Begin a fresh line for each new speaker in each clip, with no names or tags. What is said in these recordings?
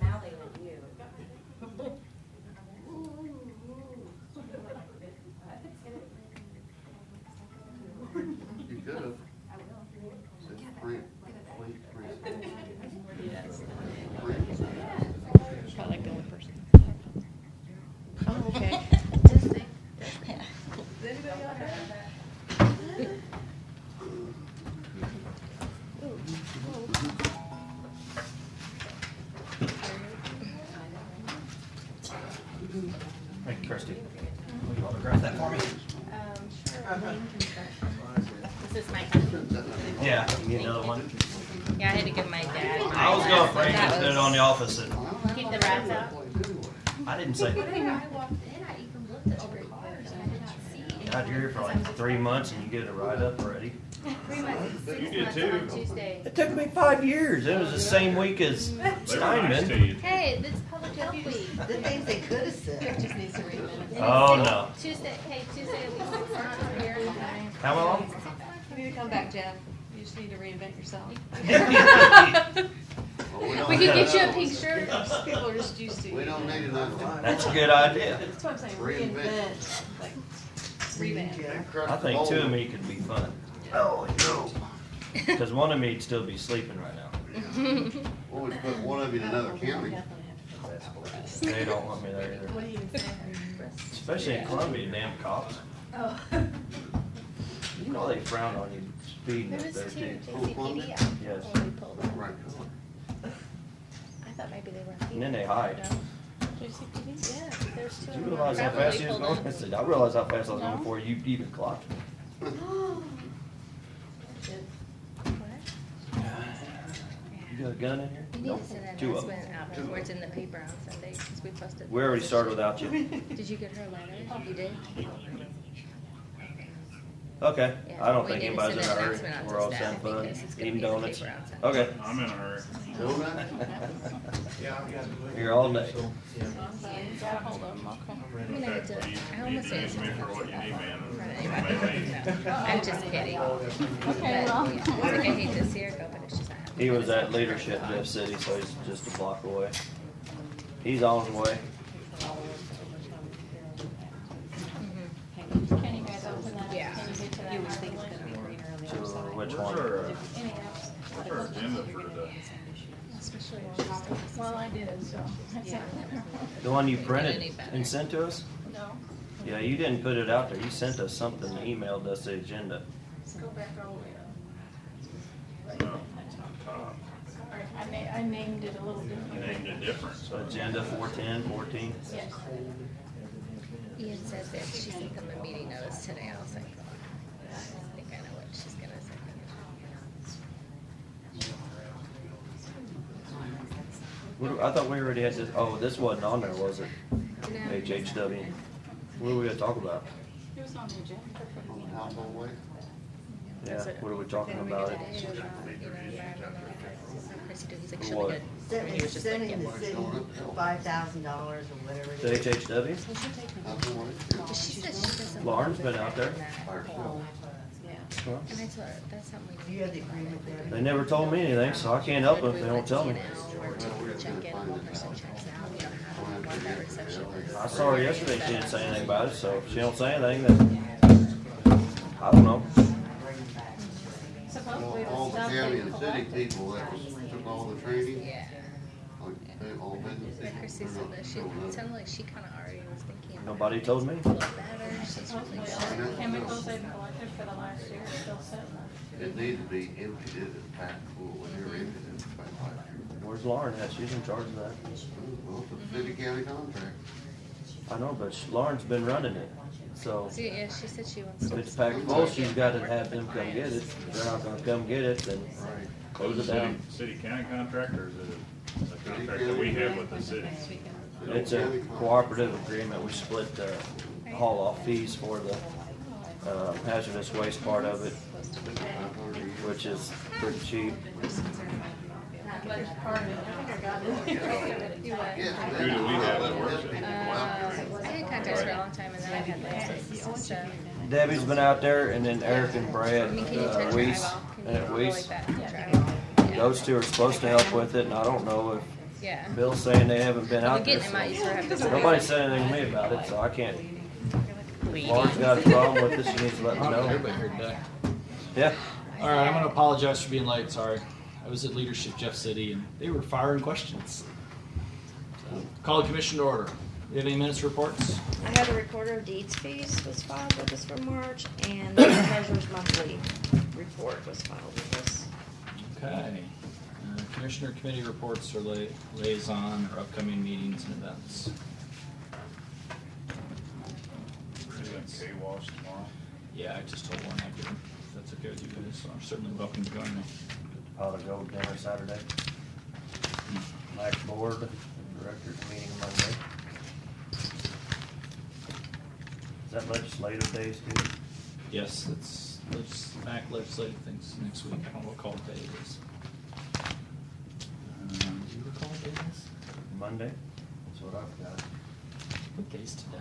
Now they let you.
You could have. Said print, please print.
Yes.
Print.
Probably like the only person. Oh, okay.
Just think.
Is anybody out there?
Thank you, Christie. Will you autograph that for me?
Sure. Is this my?
Yeah, you need another one?
Yeah, I had to give my dad.
I was going to Frank and
That
put it
was-
on the office and
Keep the rats out.
I didn't say.
I walked in, I even looked at the cars, and I did not see.
God, you're here for like 3 months and you get a write-up already?
3 months, 6
did
months
too.
on Tuesday.
It took me 5 years. It was the same week as
They were nice to
Steinman.
you.
Hey, this is public health week.
The things they could have said.
Just needs to read it.
Oh, no.
Tuesday, hey, Tuesday will be 6 months here.
How long?
You need to come back, Jeff. You just need to reinvent yourself.
We can get you a pink shirt.
People are just used to
We
you.
don't need another one.
That's a good idea.
That's what I'm saying,
Reinvent.
reinvent, like, revamp.
I think 2 of me could be fun.
Oh, no.
Because one of me would still be sleeping right now.
Well, we put one of you in another county.
They don't want me there either.
What do you even say?
Especially in Columbia, damn cops.
Oh.
You know they frown on you speeding up
There
there
was 2
too.
JCPD out
Yes.
when we pulled up.
Right.
I thought maybe they were.
And then they hide.
No. JCPD? Yeah, there's 2
Did
of
you
them.
realize how
Probably
fast he was
pulled
going?
up.
I said, I realized how fast I was going
No.
before you even clocked me.
What?
You got a gun in here?
You need
Nope.
to send an
2 of them.
announcement out before it's in the paper on Sunday, because we posted.
We already started without you.
Did you get her letter? You did?
Okay.
Yeah,
I don't
we
think
need to
anybody's in a
send an
hurry.
announcement out to
We're all
staff
having fun.
because it's gonna
Eating
be in the
donuts.
paper on Sunday.
Okay.
I'm in a hurry.
Donut?
Here all day.
Hold on, okay. I mean, I
Okay,
did,
well,
I
you
almost
need to
said
use me for what you need, man.
No, I'm just kidding. Okay, well. Like, I hate to see her go, but it's just. I have to
He was
do it.
at Leadership Jeff City, so he's just a block away. He's on his way.
Can you guys open that?
Yeah.
Can you get to that?
You would think it's gonna be greener on the
To
other side.
which
What's
one?
our,
Any apps?
what's our agenda for today?
Especially when she's still.
Well, I did, so.
Yeah.
The one you
Any
printed
better.
and sent to us?
No,
Yeah, you didn't put it out there. You sent us something, emailed us the agenda.
go back all the way up.
Oh, top.
I named it a little
You
different.
named it different, so.
Agenda 410, 14.
Yes.
Ian said that she sent them a meeting notice today. I was like, oh, I think I know what she's gonna say.
I thought we already had this. Oh, this wasn't on there, was it?
No.
HHW. What are we gonna talk about?
It was on the agenda.
On the household way?
Yeah, what are we talking about?
Today about, environmental effects. Chrissy did, he's like, should
What?
we get?
Sending,
He was just like,
sending
yeah.
the city $5,000 or whatever it
The
is.
HHW?
Household way?
But she said she doesn't.
Lauren's been out there.
Fire still.
Well,
And I told her, that's something
Do
we.
you have the agreement there?
they never told me anything, so I can't help them if they don't tell me.
Or check in, one person checks out, you know, how we want that reception.
I saw her yesterday, she didn't say anything about it, so if she don't say anything, then, I don't know.
Supposedly
All
the
the
stuff
county
they
and city
collected.
people that took all the training,
Yeah.
like, they all business.
But Chrissy said that she, it sounded like she kinda already was thinking.
Nobody told me.
A little better, she's really
Supposedly
sure.
all the chemicals they've collected for the last year are still sitting there.
It needs to be emptied, it is packed full, when you're empty, it's packed like.
Where's Lauren at? She's in charge of that.
Well, it's a city county contract.
I know, but Lauren's been running it, so
So, yeah, she said she wants
if
to.
it's packed full, she's gotta have them come get it. If they're not gonna come get it, then close it down.
City county contract, or is it a contract that we have with the city?
It's a cooperative agreement. We split the haul-off fees for the hazardous waste part of it, which is pretty cheap.
But part of it, I think I got it.
You what?
Yes,
Who do we have that works
I had contacts for a long time and then I had licenses and stuff.
Debbie's been out there, and then Eric and Brad
I mean, can you turn your
Weiss.
eyeball? Can Can
And
you
at
go
least-
like that?
Yeah.
Try.
Those two are supposed to help with it, and I don't know if
Yeah.
Bill's saying they haven't been
Well,
out there.
again, it might
So.
just have to say.
Nobody said anything to me about it, so I can't.
Leading.
Lauren's got a problem with it, she needs to let me know.
Everybody heard that.
Yeah.
All right, I'm going to apologize for being late. Sorry. I was at Leadership Jeff City, and they were firing questions. So, call the commission to order. You have any minutes reports?
I had a recorder of deeds fees was filed with us for March, and the treasurer's monthly report was filed with us.
Okay. Commissioner committee reports or liaison or upcoming meetings and events.
We're doing K-Wash tomorrow.
Yeah, I just told Warren I'd give him. If that's okay with you guys, so I'm certainly welcome to join me.
Pot of gold dinner Saturday. Max board, directors meeting Monday. Is that legislative days too?
Yes, it's legislative things next week. I don't know what call day it is. Do you recall what day it is?
Monday? That's what I've got.
What day's today?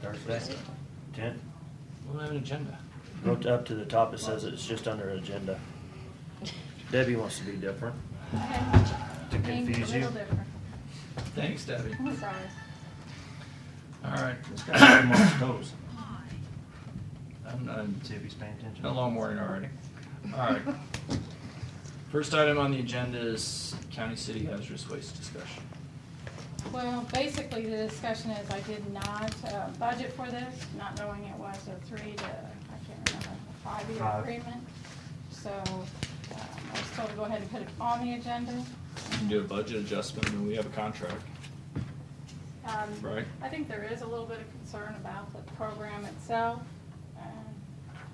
Thursday? 10th?
We don't have an agenda.
Go up to the top, it says it's just under agenda. Debbie wants to be different. To confuse
A
you.
little different.
Thanks, Debbie.
I'm sorry.
All right.
This guy's on his toes.
I'm
See if he's paying attention.
a long morning already. All right. First item on the agenda is county city hazardous waste discussion.
Well, basically, the discussion is I did not budget for this, not knowing it was a 3 to, I can't remember, a 5-year
Five.
agreement. So I was told to go ahead and put it on the agenda.
You can do a budget adjustment and we have a contract, right?
I think there is a little bit of concern about the program itself, and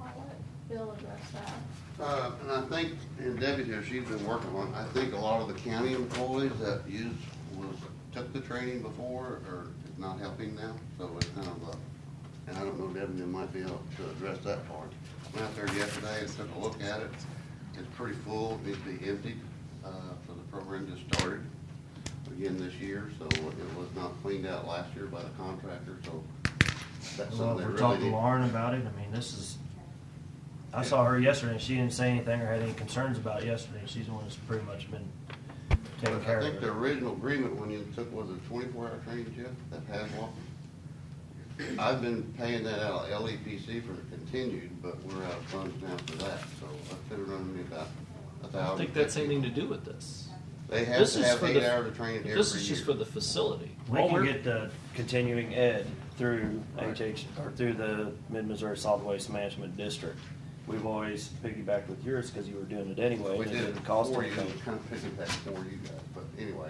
I'll let Bill address that.
And I think, and Debbie here, she's been working on, I think a lot of the county employees that took the training before are not helping now, so it's kind of and I don't know, Debbie might be able to address that part. Went out there yesterday and took a look at it. It's pretty full, it needs to be emptied, so the program just started again this year, so it was not cleaned out last year by the contractor, so that's
Well,
something they
if we're
really
talking to
need.
Lauren about it, I mean, this is, I saw her yesterday, and she didn't say anything or had any concerns about it yesterday. She's the one that's pretty much been taking care
I
of
think the
it.
original agreement when you took, was it 24-hour training, Jeff, that has walking? I've been paying that out of LEPC for the continued, but we're out of funds now for that, so that's been running me about $1,000.
I don't think that's anything to do with this.
They have
This
to
is
have
for
8
the-
hours of training every year.
This is just for the facility.
We
All
can
we're-
get the continuing ed through HH, or through the Mid-Missouri Solid Waste Management District. We've always piggybacked with yours because you were doing it anyway,
We
and it
did
didn't cost
for you,
anything.
we kind of picked that for you guys, but anyway,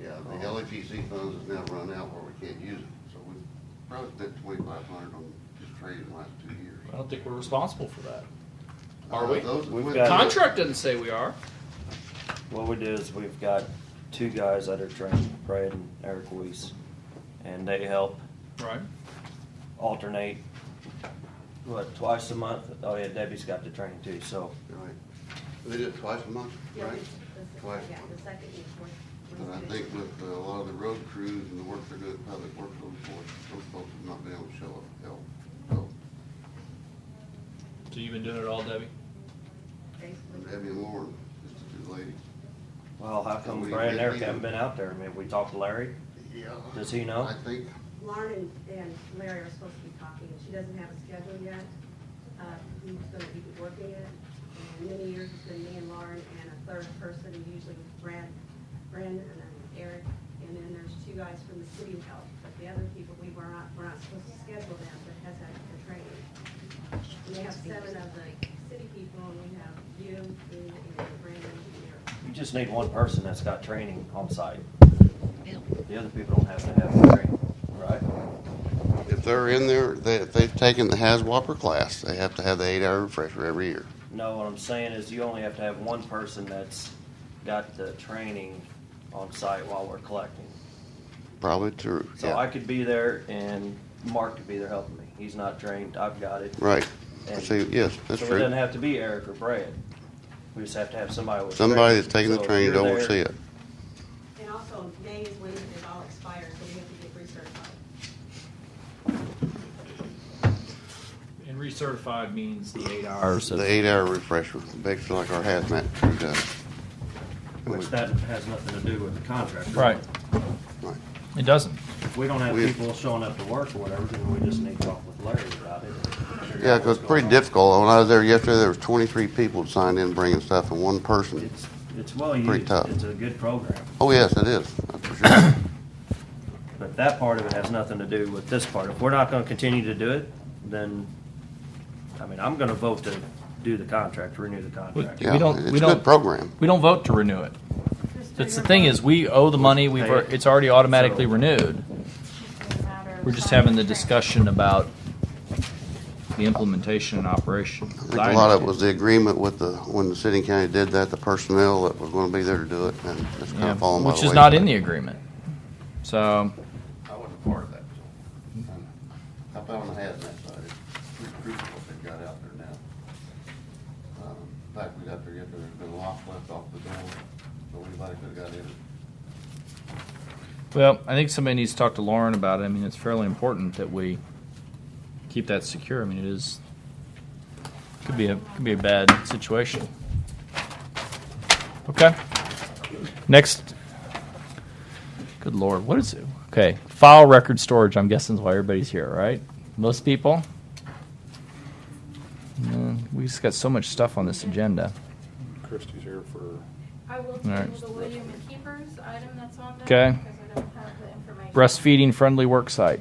yeah, the LEPC funds has now run out where we can't use it, so we probably spent $2,500 on just trading the last 2 years.
I don't think we're responsible for that. Are we?
Those
We've
went-
got-
Contract doesn't say we are.
What we do is we've got 2 guys that are trained, Brad and Eric Weiss, and they help
Right.
alternate, twice a month? Oh yeah, Debbie's got the training too, so.
Right. They do it twice a month,
Yeah,
right?
the-
Twice.
Yeah, the second is fourth.
But I think with a lot of the road crews and the work they're doing, public works, those folks have not been able to show up to help. So,
So you've been doing it all, Debbie?
Basically.
Debbie and Lauren, just the 2 ladies.
Well, how come
We-
Brad and Eric
we-
haven't been out there? I mean, we talked to Larry.
Yeah.
Does he know?
I think,
Lauren and Larry are supposed to be talking, and she doesn't have a schedule yet. Who's gonna be working it? And many years it's been me and Lauren and a third person, usually Brandon and then Eric. And then there's 2 guys from the city help, but the other people, we're not supposed to schedule them, but has had the training. And we have 7 of the city people, and we have you, me, and Brandon, and Eric.
You just need one person that's got training on site.
Bill.
The other people don't have to have the training, right?
if they're in there, if they've taken the HAZWOPER class, they have to have the 8-hour refresher every year.
No, what I'm saying is you only have to have one person that's got the training on site while we're collecting.
Probably true,
So
yeah.
I could be there and Mark could be there helping me. He's not trained, I've got it.
Right.
And
See, yes, that's
So it doesn't
true.
have to be Eric or Brad. We just have to have somebody with
Somebody
training.
that's taking the
So if
training to
you're there-
oversee it.
And also, May is when it all expires, so we have to get recertified.
In Recertified means the 8 hours.
The 8-hour refresher, basically like our hazmat crew does.
Which that has nothing to do with the contract.
Right.
Right.
It doesn't.
If we don't have
We-
people showing up to work or whatever, then we just need to talk with Larry about it. and figure
Yeah,
out
'cause
what's
it's pretty
going on.
difficult. When I was there yesterday, there was 23 people signed in bringing stuff, and one person.
It's well
Pretty
used.
tough.
It's a good program.
Oh, yes, it is, that's for sure.
But that part of it has nothing to do with this part. If we're not gonna continue to do it, then, I mean, I'm gonna vote to do the contract, renew the contract.
Yeah,
don't-
it's
we
a
don't-
good program.
We don't vote to renew it. That's the thing is, we owe the money. It's already automatically renewed. We're just having the discussion about the implementation and operation.
I think a lot of it was the agreement with when the city and county did that, the personnel that was gonna be there to do it, and it's kind of fallen by the
which
wayside.
is not in the agreement. So,
I wasn't part of that. How about on the hazmat side? It's pretty crucial what they've got out there now. In fact, we got there yesterday, there's been locks left off the door, so anybody could've got in.
well, I think somebody needs to talk to Lauren about it. I mean, it's fairly important that we keep that secure. I mean, it is could be a bad situation. Okay. Next. Good Lord, what is it? Okay, file record storage. I'm guessing is why everybody's here, right? Most people. We just got so much stuff on this agenda.
Christie's here for.
I will
right.
table the William and Keepers item that's on there.
Okay.
Because I don't have the information.
Breastfeeding friendly work site.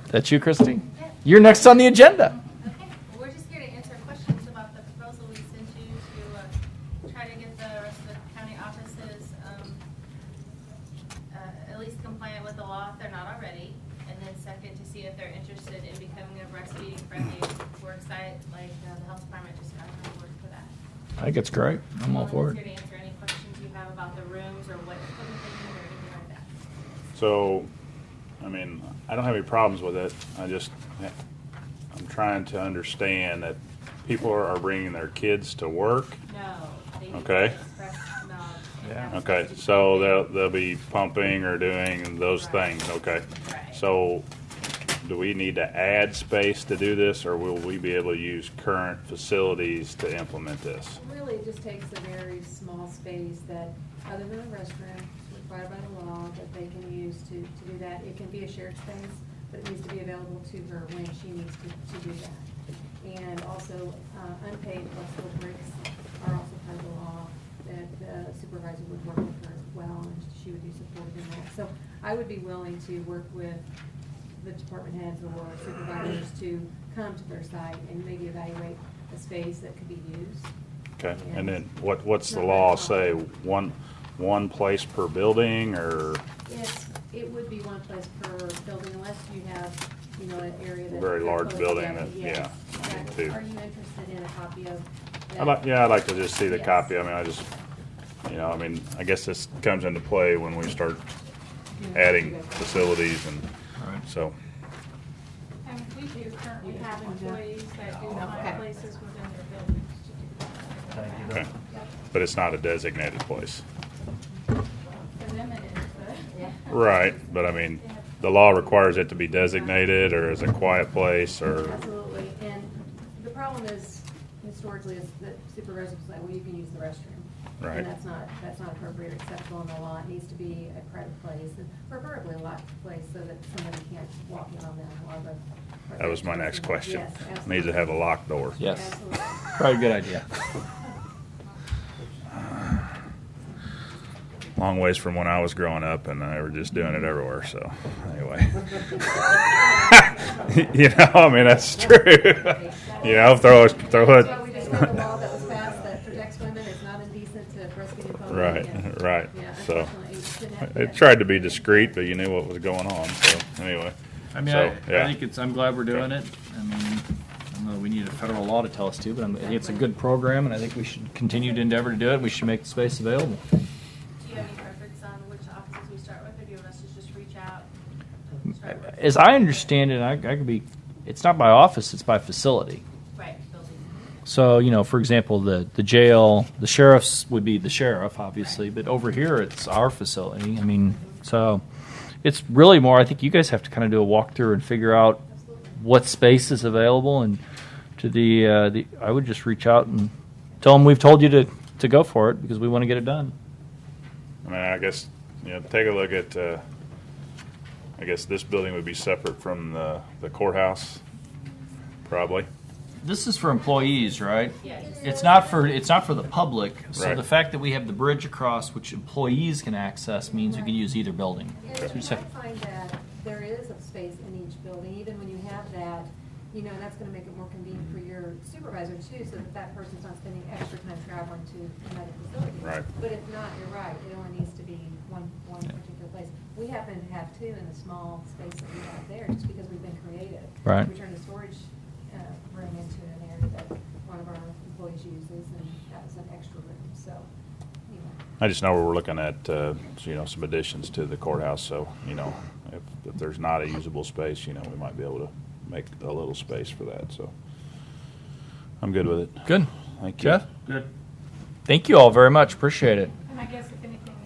That's you, Christy? You're next on the agenda.
Okay, well, we're just here to answer questions about the proposal we sent you to try to get the rest of the county offices at least compliant with the law if they're not already. And then second, to see if they're interested in becoming a breastfeeding friendly work site, like the health department just got on board for that.
I think it's great. I'm all for
Here
it.
to answer any questions you have about the rooms or what equipment they need or anything like that.
So, I mean, I don't have any problems with it. I'm trying to understand that people are bringing their kids to work.
No. They need
Okay.
breast milk.
Yeah.
Okay, so they'll be pumping or doing those
Right.
things, okay.
Right.
So, do we need to add space to do this, or will we be able to use current facilities to implement this?
Really, it just takes a very small space that, other than a restroom, required by the law, that they can use to do that. It can be a shared space, but it needs to be available to her when she needs to do that. And also, unpaid flexible breaks are also part of the law, that the supervisor would work with her as well, and she would be supported in that. So I would be willing to work with the department heads or supervisors to come to their site and maybe evaluate a space that could be used.
Okay, and then what's the law say, one place per building, or
It would be one place per building unless you have, an area that.
Very large
close
building
together.
that-
Yes.
yeah,
Exactly.
too.
Are you interested in a copy of that?
I'd like to just see the
Yes.
copy. I mean, I guess this comes into play when we start adding facilities, and so,
And we do currently
You
have
have one, Jeff?
employees that do
Okay.
find places within their buildings to do that.
Thank you.
okay. But it's not a designated place.
For them it is, but.
Right, but I mean, the law requires it to be designated, or as a quiet place, or,
Absolutely, and the problem is, historically, is that supervisors say, well, you can use the restroom.
Right.
And that's not appropriate or acceptable in the law. It needs to be a private place, and preferably a locked place, so that somebody can't walk in on them while the.
that was my next question.
Yes, absolutely.
Needs to have a locked door.
Yes.
Absolutely.
Probably a good idea.
Long ways from when I was growing up, and they were just doing it everywhere, so, anyway. I mean, that's true. Throw
That's why we
it.
just got the law that was passed that protects women. It's not indecent to breastfeed in public.
Right,
and-
right.
Yeah,
So,
unfortunately, it didn't have to
it
be-
tried to be discreet, but you knew what was going on, so, anyway.
I mean,
So,
I
yeah.
think I'm glad we're doing it. I mean, I don't know that we need a federal law to tell us to, but I think it's a good program, and I think we should continue to endeavor to do it. We should make the space available.
Do you have any preference on which offices we start with, or do you want us to just reach out and start with?
As I understand it, I could be. It's not by office; it's by facility.
Right, building.
So, for example, the jail, the sheriff's would be the sheriff, obviously, but over here it's our facility. I mean, so it's really more. I think you guys have to kind of do a walkthrough and figure out what space is available, and to the I would just reach out and tell them we've told you to go for it because we want to get it done.
I mean, I guess, take a look at, I guess this building would be separate from the courthouse, probably.
This is for employees, right?
Yes.
It's not for the public. So
Right.
the fact that we have the bridge across, which employees can access, means we can use either building.
And
So we
you
just
might
have-
find that there is a space in each building, even when you have that, and that's gonna make it more convenient for your supervisor too, so that that person's not spending extra time traveling to another facility.
Right.
But if not, you're right, it only needs to be one particular place. We happen to have two in the small space that we have there, just because we've been creative.
Right.
We turned the storage room into an area that one of our employees uses, and that was an extra room, so,
I just know we're looking at, some additions to the courthouse, so, if there's not a usable space, we might be able to make a little space for that, so. I'm good with it.
Good.
Thank you.
Jeff? Good. Thank you all very much. Appreciate it.
And I guess if anything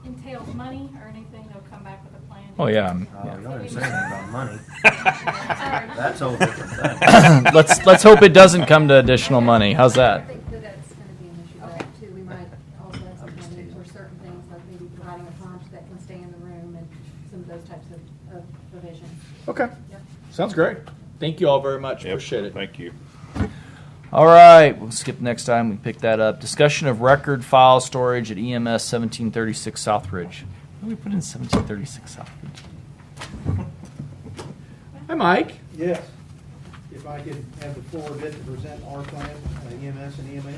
entails money or anything, they'll come back with a plan.
Oh, yeah.
You don't even say anything about money.
Sorry.
That's a whole different thing.
let's hope it doesn't come to additional money. How's
I
that?
think that that's gonna be an issue there too. We might also have some funding for certain things, like maybe providing a punch that can stay in the room and some of those types of provisions.
Okay.
Yep.
Sounds great. Thank you all very much.
Yep,
Appreciate it.
Thank you.
All right, we'll skip next time. We can pick that up. Discussion of record file storage at EMS 1736 Southbridge. Why did we put in 1736 Southbridge? Hi, Mike.
Yes. If I could have the floor a bit to present our plan, EMS and EMA.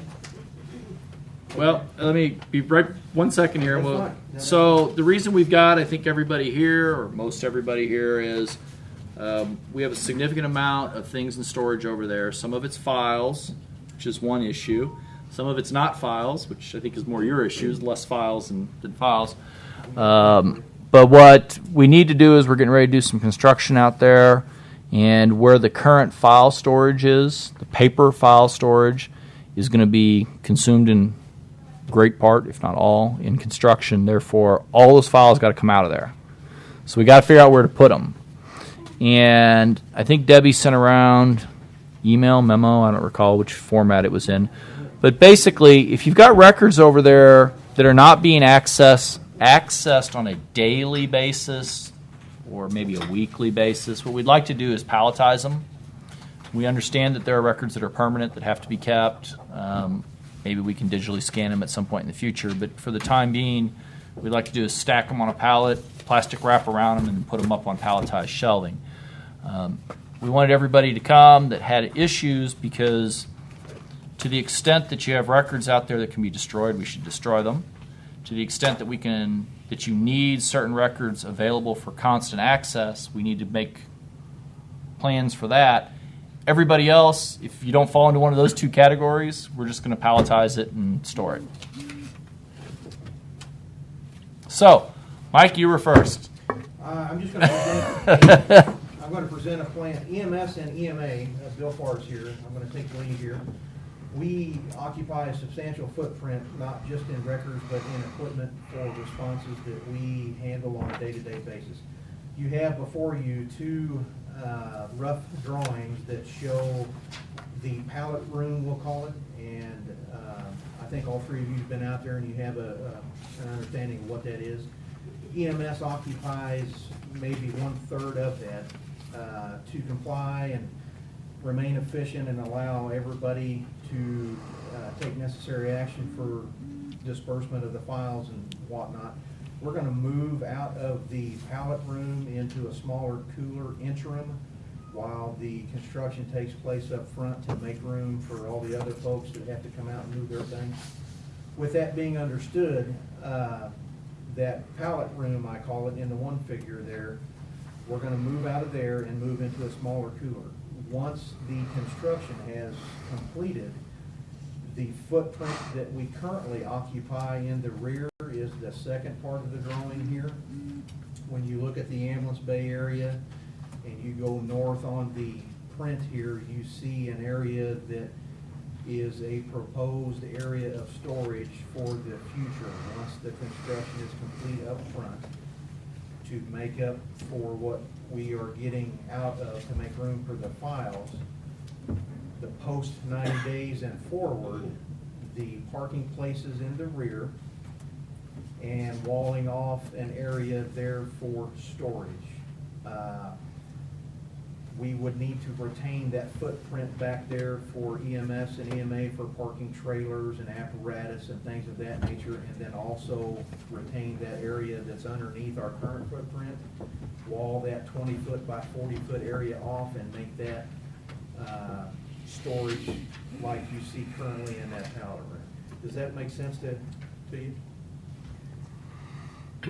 Well, let me be right 1 second here.
That's
Well,
fine. No, no.
so the reason we've got, I think, everybody here, or most everybody here, is we have a significant amount of things in storage over there. Some of it's files, which is one issue. Some of it's not files, which I think is more your issue, is less files than files. But what we need to do is we're getting ready to do some construction out there, and where the current file storage is, the paper file storage, is going to be consumed in great part, if not all, in construction. Therefore, all those files got to come out of there. So we got to figure out where to put them. And I think Debbie sent around email, memo, I don't recall which format it was in. But basically, if you've got records over there that are not being accessed on a daily basis or maybe a weekly basis, what we'd like to do is palletize them. We understand that there are records that are permanent that have to be kept. Maybe we can digitally scan them at some point in the future. But for the time being, we'd like to do is stack them on a pallet, plastic wrap around them, and put them up on palletized shelving. We wanted everybody to come that had issues because to the extent that you have records out there that can be destroyed, we should destroy them. To the extent that you need certain records available for constant access, we need to make plans for that. Everybody else, if you don't fall into one of those two categories, we're just going to palletize it and store it. So, Mike, you were first.
I'm just going to present a plan, EMS and EMA, Bill Farr's here, I'm going to take the lead here. We occupy a substantial footprint, not just in records, but in equipment for responses that we handle on a day-to-day basis. You have before you two rough drawings that show the pallet room, we'll call it, and I think all three of you have been out there and you have an understanding of what that is. EMS occupies maybe 1/3 of that to comply and remain efficient and allow everybody to take necessary action for disbursement of the files and whatnot. We're going to move out of the pallet room into a smaller cooler interim while the construction takes place up front to make room for all the other folks that have to come out and move their things. With that being understood, that pallet room, I call it, in the one figure there, we're going to move out of there and move into a smaller cooler. Once the construction has completed, the footprint that we currently occupy in the rear is the second part of the drawing here. When you look at the ambulance bay area and you go north on the print here, you see an area that is a proposed area of storage for the future once the construction is complete up front to make up for what we are getting out of to make room for the files. the post 90 days and forward, the parking places in the rear and walling off an area there for storage. We would need to retain that footprint back there for EMS and EMA for parking trailers and apparatus and things of that nature, and then also retain that area that's underneath our current footprint, wall that 20-foot by 40-foot area off and make that storage like you see currently in that pallet room. Does that make sense to you?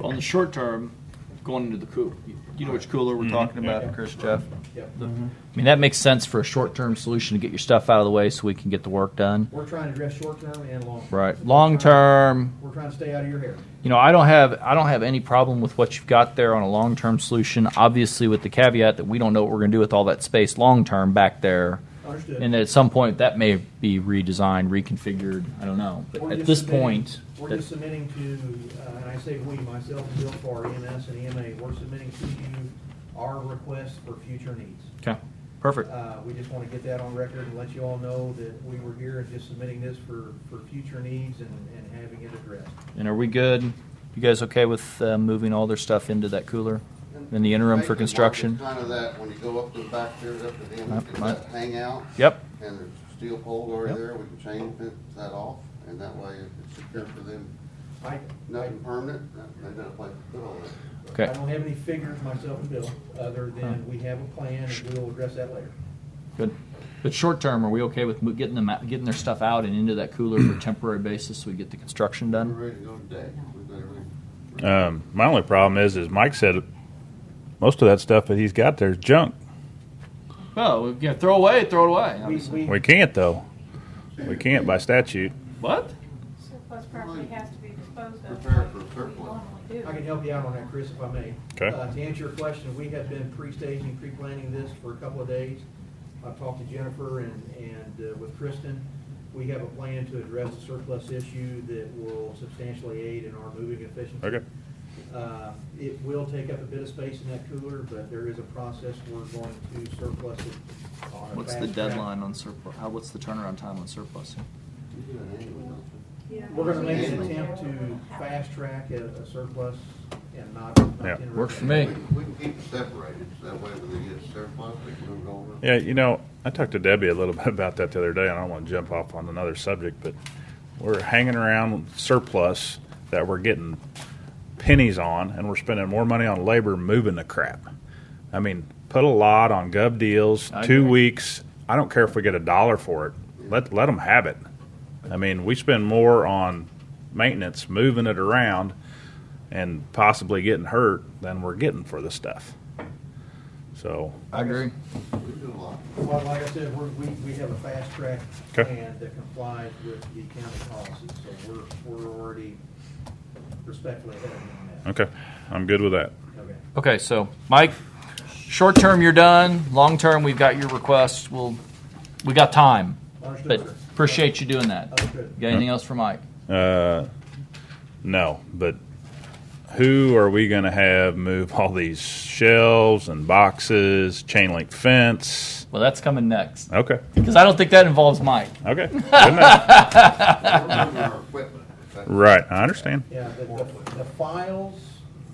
On the short term, going into the cooler. You know which cooler we're talking about,
Yeah.
Chris, Jeff?
Yep.
I mean, that makes sense for a short-term solution to get your stuff out of the way so we can get the work done.
We're trying to address short-term and long-term.
Right. Long-term,
We're trying to stay out of your hair.
you know, I don't have any problem with what you've got there on a long-term solution. Obviously, with the caveat that we don't know what we're going to do with all that space long-term back there,
Understood.
and that at some point that may be redesigned, reconfigured. I don't know. But
We're
at
just
this
submitting-
point,
We're just submitting to, and I say we, myself and Bill Farr, EMS and EMA, we're submitting to you our request for future needs.
okay, perfect.
We just want to get that on record and let you all know that we were here and just submitting this for future needs and having it addressed.
And are we good? You guys okay with moving all their stuff into that cooler in the interim for construction?
Kind of that, when you go up to the back there, up to the end,
Yep.
it's that hangout.
Yep.
And there's steel poles already
Yep.
there, we can chain fence that off, and that way it's secure for them.
I
Nothing permanent, they've got a place to put all that.
Okay.
don't have any figures, myself and Bill, other than we have a plan and we'll address that later.
Good. But short term, are we okay with getting them out, getting their stuff out and into that cooler for a temporary basis so we get the construction
We're
done?
ready to go today. We've got everything.
My only problem is Mike said most of that stuff that he's got there is junk.
Well, yeah, throw it away. Obviously.
We can't though. We can't by statute.
What?
Surplus property has to be disposed of.
Prepare for
like
surplus.
we normally do.
I can help you out on that, Chris, if I may.
Okay.
To answer your question, we have been pre-staging, pre-planning this for a couple of days. I've talked to Jennifer and with Kristen. We have a plan to address the surplus issue that will substantially aid in our moving efficiency.
Okay.
It will take up a bit of space in that cooler, but there is a process we're going to surplus it on a
What's the
fast track.
deadline on surplus? What's the turnaround time on surplus?
You do it anyway, don't you?
We're gonna make an attempt to fast track a surplus and not.
Yeah.
interrupt
Works for
it.
me.
We can keep it separated, so that way when they get surplus, they can move it over.
Yeah, you know, I talked to Debbie a little bit about that the other day, and I don't want to jump off on another subject, but we're hanging around surplus that we're getting pennies on, and we're spending more money on labor moving the crap. I mean, put a lot on Gov Deals,
I
2
agree.
weeks. I don't care if we get $1 for it. Let them have it. I mean, we spend more on maintenance, moving it around, and possibly getting hurt than we're getting for the stuff. So,
I agree.
We do a lot.
Well, like I said, we have a fast track
Okay.
plan that complies with the county policy, so we're already respectfully ahead of you on that.
okay, I'm good with that.
Okay.
Okay, so Mike, short term you're done. Long term we've got your request. We got time,
Understood,
but
sir.
appreciate you doing that.
Understood.
You got anything else for Mike?
No, but who are we going to have move all these shelves and boxes, chain link fence?
Well, that's coming next
Okay,
because I don't think that involves Mike.
okay, good enough.
We're moving our equipment.
Right, I understand.
Yeah, the files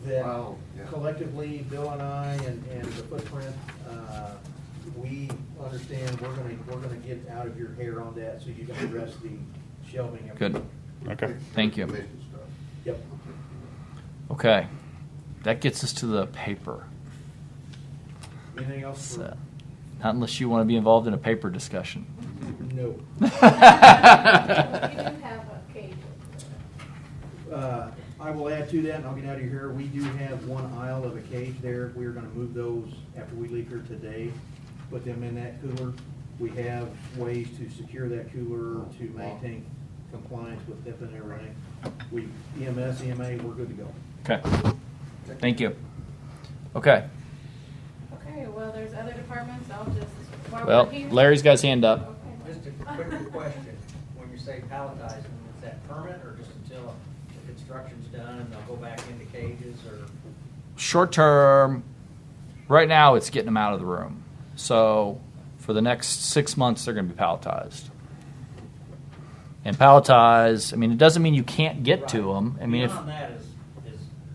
that
File, yeah.
collectively, Bill and I and the footprint, we understand we're gonna get out of your hair on that so you can address the shelving. and-
Good.
Okay.
Thank you.
Commission stuff.
Yep.
Okay, that gets us to the paper.
Anything else?
So, not unless you want to be involved in a paper discussion.
No.
You do have a cage.
I will add to that, and I'll get out of your hair. We do have one aisle of a cage there. We are gonna move those after we leave here today, put them in that cooler. We have ways to secure that cooler to maintain compliance with HIPAA and everything. We, EMS, EMA, we're good to go.
Okay, thank you. Okay,
Okay, well, there's other departments, I'll just, while
well,
we're here.
Larry's got his hand up.
Okay.
Just a quick question, when you say palletizing, is that permanent or just until the construction's done and they'll go back into cages or?
Short term, right now it's getting them out of the room. So for the next 6 months, they're going to be palletized. And palletized, I mean, it doesn't mean you can't get to them. I mean, if
Beyond that is,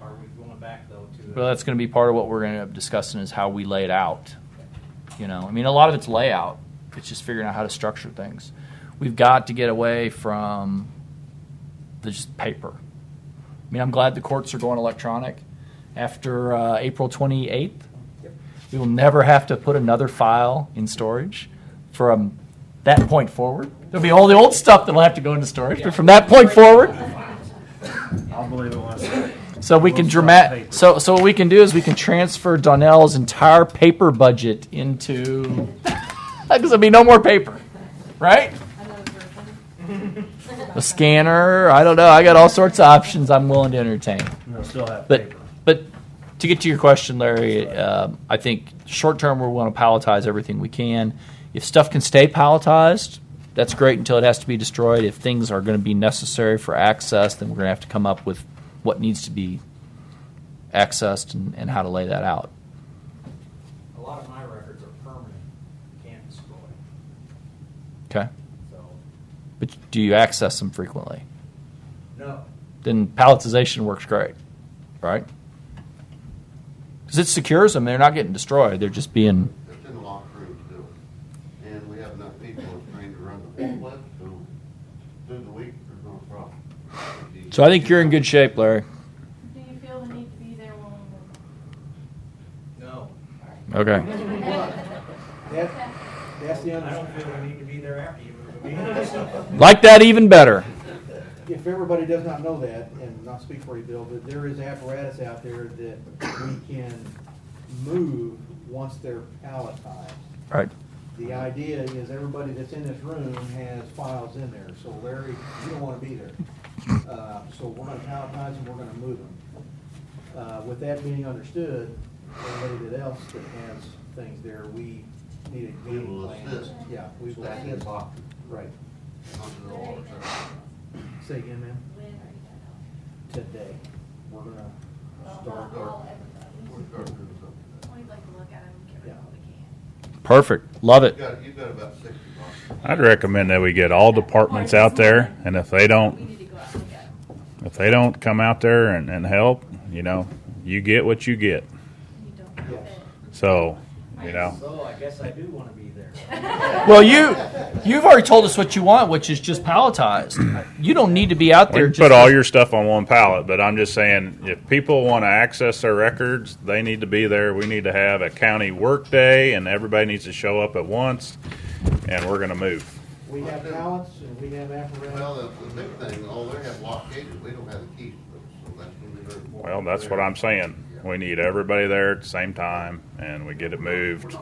are we going back though to?
well, that's going to be part of what we're going to end up discussing is how we lay it out. You know, I mean, a lot of it's layout. It's just figuring out how to structure things. We've got to get away from the just paper. I mean, I'm glad the courts are going electronic. After April 28th, we will never have to put another file in storage from that point forward. There'll be all the old stuff that'll have to go into storage, but from that point forward,
I'll believe it when I see it.
so we can So what we can do is we can transfer Donnell's entire paper budget into. Because there'll be no more paper, right? A scanner. I don't know. I got all sorts of options I'm willing to entertain.
And they'll still have
But
paper.
but to get to your question, Larry, I think short term we want to palletize everything we can. If stuff can stay palletized, that's great until it has to be destroyed. If things are going to be necessary for access, then we're going to have to come up with what needs to be accessed and how to lay that out.
A lot of my records are permanent, you can't destroy.
Okay?
So,
But do you access them frequently?
no,
Then palletization works great, right? Because it secures them. They're not getting destroyed. They're just being...
It's in the locker room to do it. And we have enough people that's trained to run the forklift, so through the week, there's no problem.
So I think you're in good shape, Larry.
Do you feel the need to be there when we move?
no.
Okay.
That's the
I
understanding.
don't feel we need to be there after you move.
Like that even better.
If everybody does not know that, and not speak for you, Bill, but there is apparatus out there that we can move once they're palletized.
Right.
The idea is everybody that's in this room has files in there, so Larry, you don't want to be there. So we're going to palletize them, we're going to move them. With that being understood, everybody else that has things there, we need a
We
game
will
plan.
assist.
Yeah, we will
Stacking
assist.
boxes
Right.
onto the rollers.
Say again, ma'am? Today. We're going to start our,
We're starting to do something.
We'd like to look at them and get rid of what we can.
Perfect. Love it.
You've got about 60 boxes.
I'd recommend that we get all departments out there, and if they
We
don't,
need to go out and look at them.
if they don't come out there and help, you know, you get what you get.
You don't have
Yes.
it.
So, you know,
So I guess I do want to be there.
Well, you've already told us what you want, which is just palletized. You don't need to be out
we
there.
can
Just
put all your stuff on one pallet, but I'm just saying, if people want to access their records, they need to be there. We need to have a county work day, and everybody needs to show up at once, and we're going to move.
we have pallets and we have apparatus.
Well, the big thing, they have locked cages, we don't have the keys, so that's going to be very important.
Well, that's what I'm saying. We need everybody there at the same time, and we get it moved.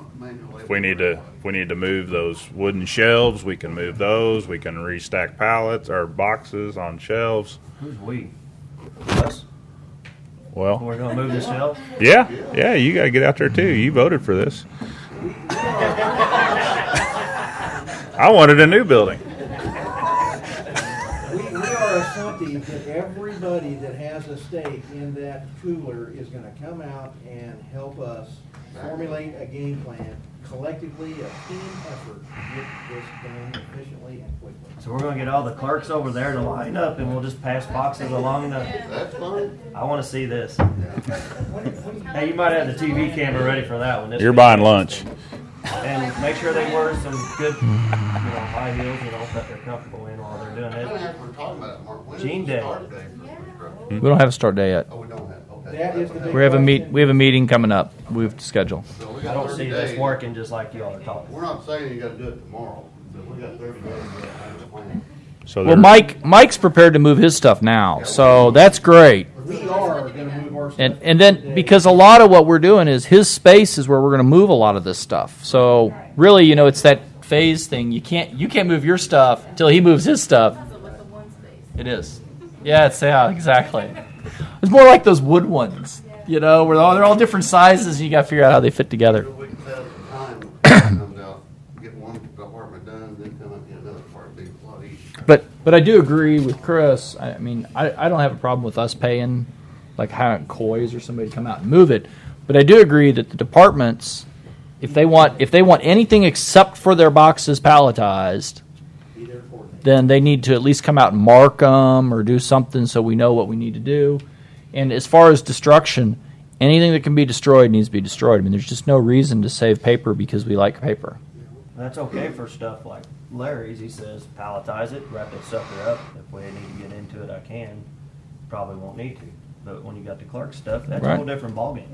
If we need to move those wooden shelves, we can move those. We can restack pallets or boxes on shelves.
Who's we? Us?
Well,
We're gonna move this shelf?
yeah, you got to get out there too. You voted for this. I wanted a new building.
We are assumpting that everybody that has a stake in that cooler is gonna come out and help us formulate a game plan, collectively, a team effort to get this done efficiently and quickly.
So we're gonna get all the clerks over there to line up and we'll just pass boxes along the,
That's fine.
I wanna see this. Hey, you might have the TV camera ready for that one. This
You're
week.
buying lunch.
And make sure they wear some good, high heels, that they're comfortable in while they're doing
I don't
it.
have to talk about it, Mark. When is
Gene
the
Day.
start date for this construction?
We don't have a start day yet.
Oh, we don't have, okay.
That is the big
We have
question.
a meeting coming up. We've scheduled.
So we
I
got
don't
30
see this
days.
working just like y'all are talking.
We're not saying you gotta do it tomorrow, but we got 30 days to have a plan.
So
Well,
there-
Mike's prepared to move his stuff now, so that's great.
We are gonna move our stuff.
And then because a lot of what we're doing is his space is where we're going to move a lot of this stuff. So really, it's that phase thing. You can't move your stuff until he moves his stuff.
That's with the one space.
It is. Yeah, exactly. It's more like those wood ones, where they're all different sizes and you got to figure out how they fit together.
So we can set up some time, when it comes out, get one department done, then come up and get another part, be a lot easier.
But I do agree with Chris. I don't have a problem with us paying, like having Coys or somebody to come out and move it. But I do agree that the departments If they want anything except for their boxes palletized,
Be there for them.
then they need to at least come out and mark them or do something so we know what we need to do. And as far as destruction, anything that can be destroyed needs to be destroyed. I mean, there's just no reason to save paper because we like paper.
That's okay for stuff like Larry's. He says palletize it, wrap that sucker up. If we need to get into it, I can. Probably won't need to. But when you got the clerk stuff, that's a
Right.
whole different ballgame.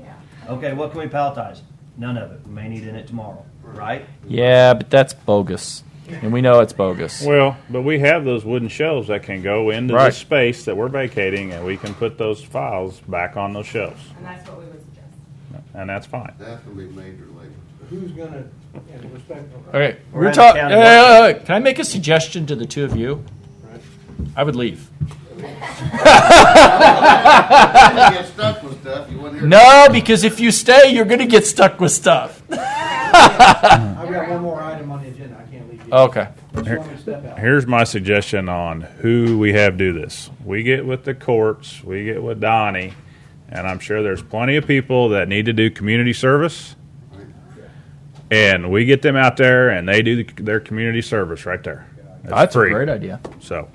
Okay, what can we palletize? None of it. We may need in it tomorrow, right?
Yeah, but that's bogus. And we know it's bogus.
Well, but we have those wooden shelves that can go into
Right.
the space that we're vacating, and we can put those files back on those shelves,
And that's what we would suggest.
and that's fine.
That's gonna be major labor.
Who's gonna, in respect,
Okay,
We're
we're
in
talking.
the county
Can I make a suggestion to the two of you?
right?
I would leave.
You get stuck with stuff, you wouldn't hear.
No, because if you stay, you're going to get stuck with stuff.
I've got one more item on the agenda, I can't leave you.
Okay.
Unless you want me to step out.
Here's my suggestion on who we have do this. We get with the courts, we get with Donnie, and I'm sure there's plenty of people that need to do community service. And we get them out there, and they do their community service right there. It's
That's
free.
a great idea.
So,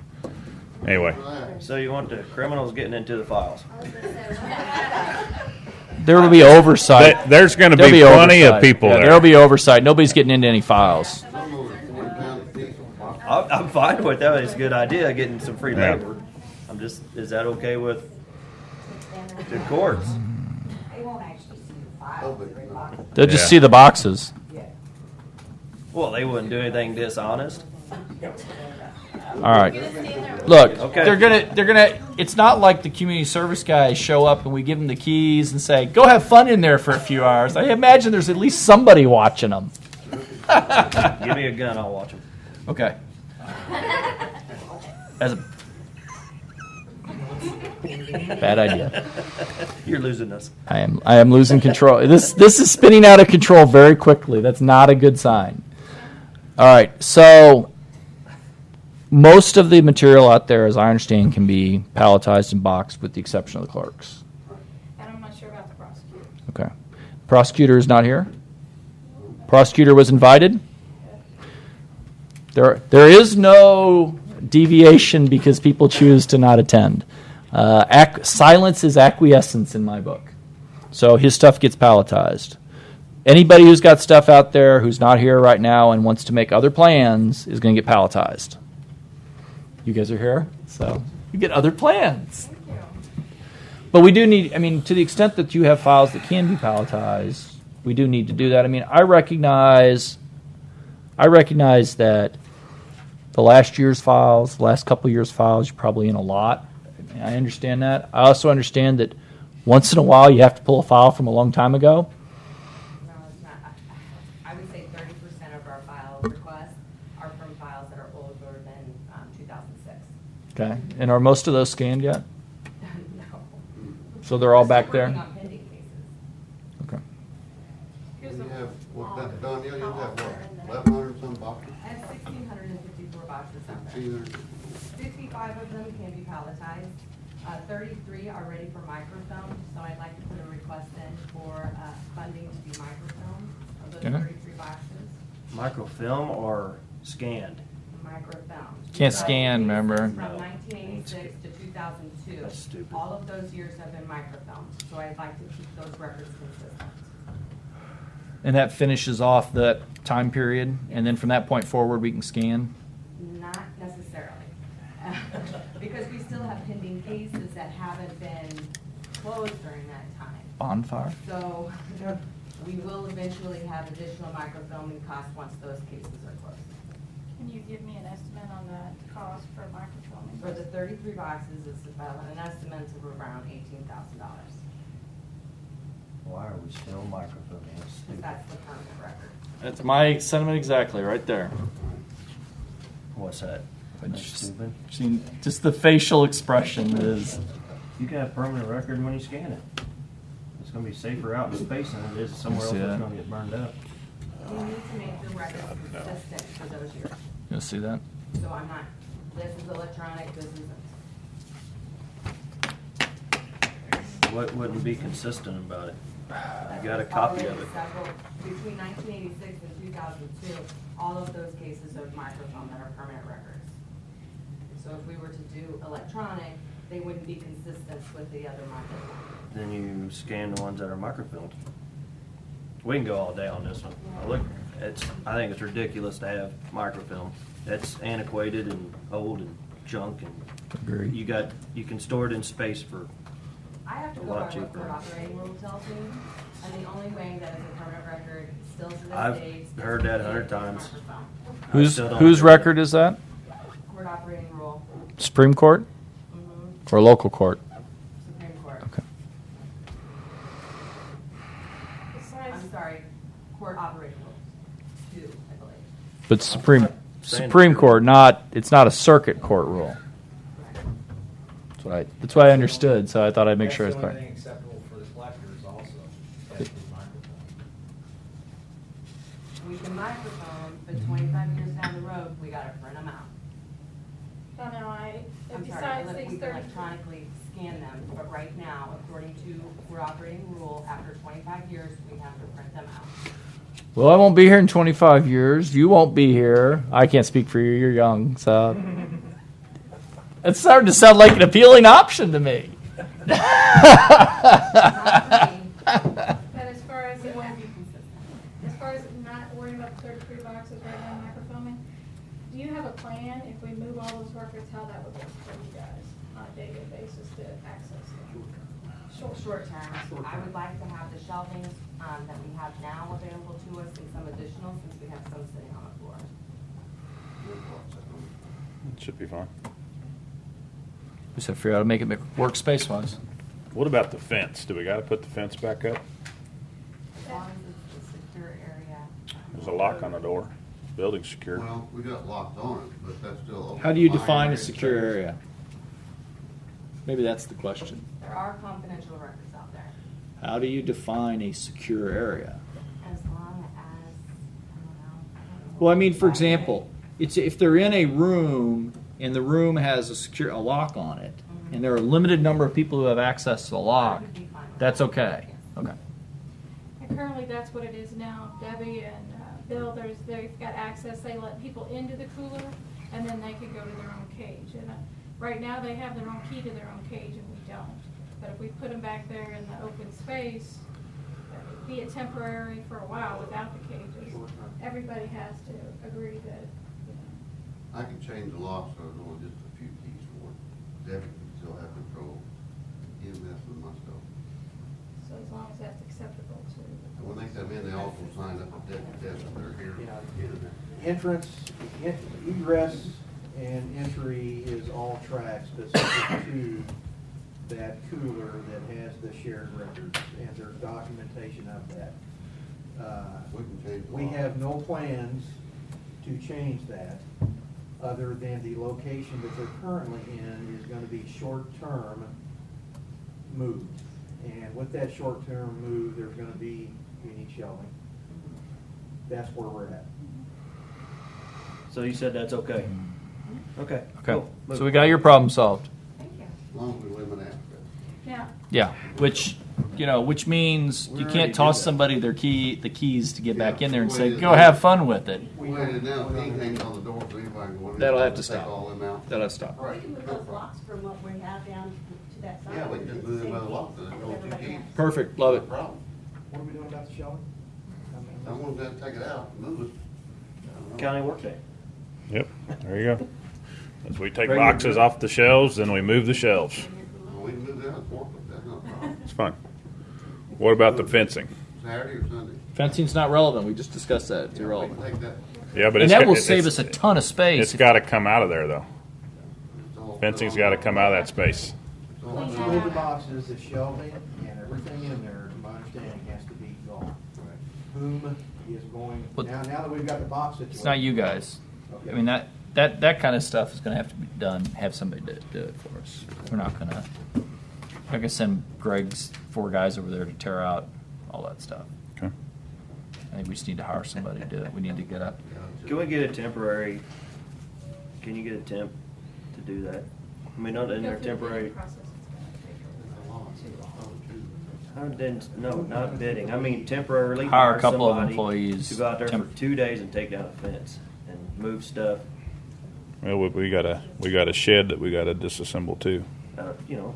anyway,
So you want the criminals getting into the files?
There will be oversight.
there's going to
There'll
be plenty
oversight.
of people
Yeah,
there.
There'll be oversight. Nobody's getting into any files.
Some over 40 pounds a piece.
I'm fine with that. It's a good idea, getting some free
Yeah.
labor. Is that okay with the courts?
Oh, but
They'll just
Yeah.
see the boxes.
Well, they wouldn't do anything dishonest.
All right. Look,
Okay.
they're gonna. It's not like the community service guys show up and we give them the keys and say, "Go have fun in there for a few hours." I imagine there's at least somebody watching them.
Give me a gun, I'll watch them.
Okay. As a bad idea.
You're losing us.
I am losing control. This is spinning out of control very quickly. That's not a good sign. All right. So most of the material out there, as I understand, can be palletized and boxed with the exception of the clerks.
And I'm not sure about the prosecutor.
Okay. Prosecutor is not here. Prosecutor was invited. There is no deviation because people choose to not attend. Silence is acquiescence in my book. So his stuff gets palletized. Anybody who's got stuff out there who's not here right now and wants to make other plans is going to get palletized. You guys are here, so you get other plans. But we do need, to the extent that you have files that can be palletized, we do need to do that. I recognize that the last year's files, the last couple years' files, you're probably in a lot. I understand that. I also understand that once in a while you have to pull a file from a long time ago.
No, it's not. I would say 30% of our file requests are from files that are older than 2006.
Okay. And are most of those scanned yet?
No.
So they're all
We're still
back there?
working on pending cases.
Okay.
You have, what, that, Danielle, you have what, 1,100 some boxes?
I have 1,654 boxes out there.
1,600.
65 of them can be palletized. 33 are ready for microfilm, so I'd like to put a request in for funding to be microfilm of those
Okay.
33 boxes.
Microfilm or scanned?
Microfilm.
Can't scan, remember?
From
No.
1986 to 2002.
That's stupid.
All of those years have been microfilm, so I'd like to keep those records consistent.
And that finishes off the time period, and then from that point forward we can scan?
Not necessarily. Because we still have pending cases that haven't been closed during that time.
Bonfire?
So we will eventually have additional microfilming costs once those cases are closed.
Can you give me an estimate on the cost for microfilming?
For the 33 boxes, it's about an estimate of around $18,000.
Why are we still microfilming? That's stupid.
That's the permanent record.
That's my sentiment exactly, right there.
What's that? That's stupid.
Just the facial expression is...
You can have permanent record when you scan it. It's going to be safer out in space than it is somewhere else
See
that's
that?
going to get burned up.
We need to make the records consistent for those years.
You see that?
So I'm not, this is electronic, this isn't.
What wouldn't be consistent about it?
You got a copy of it.
Between 1986 and 2002, all of those cases are microfilm that are permanent records. So if we were to do electronic, they wouldn't be consistent with the other microfilm.
Then you scan the ones that are microfilmed. We can go all day on this one. Look, I think it's ridiculous to have microfilm. That's antiquated and old and junk, and
Agreed.
you can store it in space for
I have to
a
go by
lot
what
cheaper.
court operating rule tells me, and the only way that is a permanent record still to this
I've
day.
heard that 100 times.
Microfilm.
I still don't
Whose
do it.
record is that?
Court operating rule,
Supreme Court
mm-hmm,
or local court?
Supreme Court.
Okay.
Besides,
I'm sorry, court operating rule, 2, I believe.
But Supreme
Saying
Supreme
it's
Court, it's not a circuit court rule. That's what I understood. So I thought I'd make sure it's
That's the
clear.
only thing acceptable for the collectors also, has to be microfilm.
We can microfilm, but 25 years down the road, we gotta print them out.
oh no,
I'm sorry,
besides
we
these
can
30.
electronically scan them, but right now, according to court operating rule, after 25 years, we have to print them out.
Well, I won't be here in 25 years. You won't be here. I can't speak for you. You're young, so it's starting to sound like an appealing option to me.
But as far as,
It won't be consistent.
as far as not worrying about the 33 boxes right now microfilming, do you have a plan if we move all those records, how that would work for you guys on a daily basis to access them?
Short term, I would like to have the shelving that we have now available to us and some additional, since we have some sitting on the floor.
It should be fine.
We just have to figure out how to make it work space wise.
What about the fence? Do we gotta put the fence back up?
As long as it's a secure area.
There's a lock on the door. Building's secure.
Well, we got locks on it, but that's still open.
How do you
My
define a
area.
secure area? Maybe that's the question.
There are confidential records out there.
How do you define a secure area?
As long as, I don't know.
Well, I mean, for example, it's if they're in a room and the room has a lock on it, and there are a limited number of people who have access to the lock, that's okay. Okay.
And currently, that's what it is now. Debbie and Bill, they've got access. They let people into the cooler, and then they could go to their own cage. And right now, they have their own key to their own cage, and we don't. But if we put them back there in the open space, be it temporary for a while without the cages, everybody has to agree that, you know.
I can change the locks, so there's only just a few keys for it. Debbie can still have control, EMS and myself.
So as long as that's acceptable to.
And when they come in, they also sign up at Debbie's desk that they're here.
Entrance, egress, and entry is all tracked specific to that cooler that has the shared records, and there's documentation of that.
We can change the
We
lock.
have no plans to change that, other than the location that they're currently in is gonna be short-term moved. And with that short-term move, there's gonna be unique shelving. That's where we're at.
So you said that's okay? Okay.
Okay.
cool.
So we got your problem solved.
Thank you.
As long as we limit access.
Now,
Yeah. Which means you can't toss somebody the keys to get back in there and say, go have fun with it.
We waited now, anything on the door, so anybody can go in.
That'll have to
Take
stop.
all them out.
That'll have to stop.
We can move those blocks from what we have down to that side.
Yeah, we can just move them out of the lock, there's no two keys.
Perfect. Love
No
it.
problem.
What are we doing about the shelving?
Someone's gonna take it out, move it. I don't know.
County workday.
Yep, there you go. As we take
Regular
boxes
good.
off the shelves, then we move the shelves.
Well, we can move that, that's not a problem.
It's fine. What about the fencing?
Saturday or Sunday?
Fencing's not relevant. We just discussed that. It's
We
irrelevant.
can take that.
Yeah, but
And
it's
that
got-
will
it's-
save us a ton of space.
It's got to come out of there, though.
It's all-
Fencing's got to come out of that space.
it's all-
Once you move the boxes, the shelving and everything in there, to my understanding, has to be gone. Whom is going,
But-
now that we've got the box situation.
It's not you guys. I mean, that kind of stuff is going to have to be done. Have somebody do it for us. We're not going to send Greg's 4 guys over there to tear out all that stuff.
Okay.
I think we just need to hire somebody to do it. We need to get up.
Can we get a temporary, can you get a temp to do that? I mean, not in there
go through the bidding
temporary.
process, it's gonna take a little too long.
I didn't, no, not bidding. I mean temporarily.
Hire a couple of
somebody
employees,
To go out there
temp-
for 2 days and take down a fence and move stuff.
Well, we got a shed that we got to disassemble too.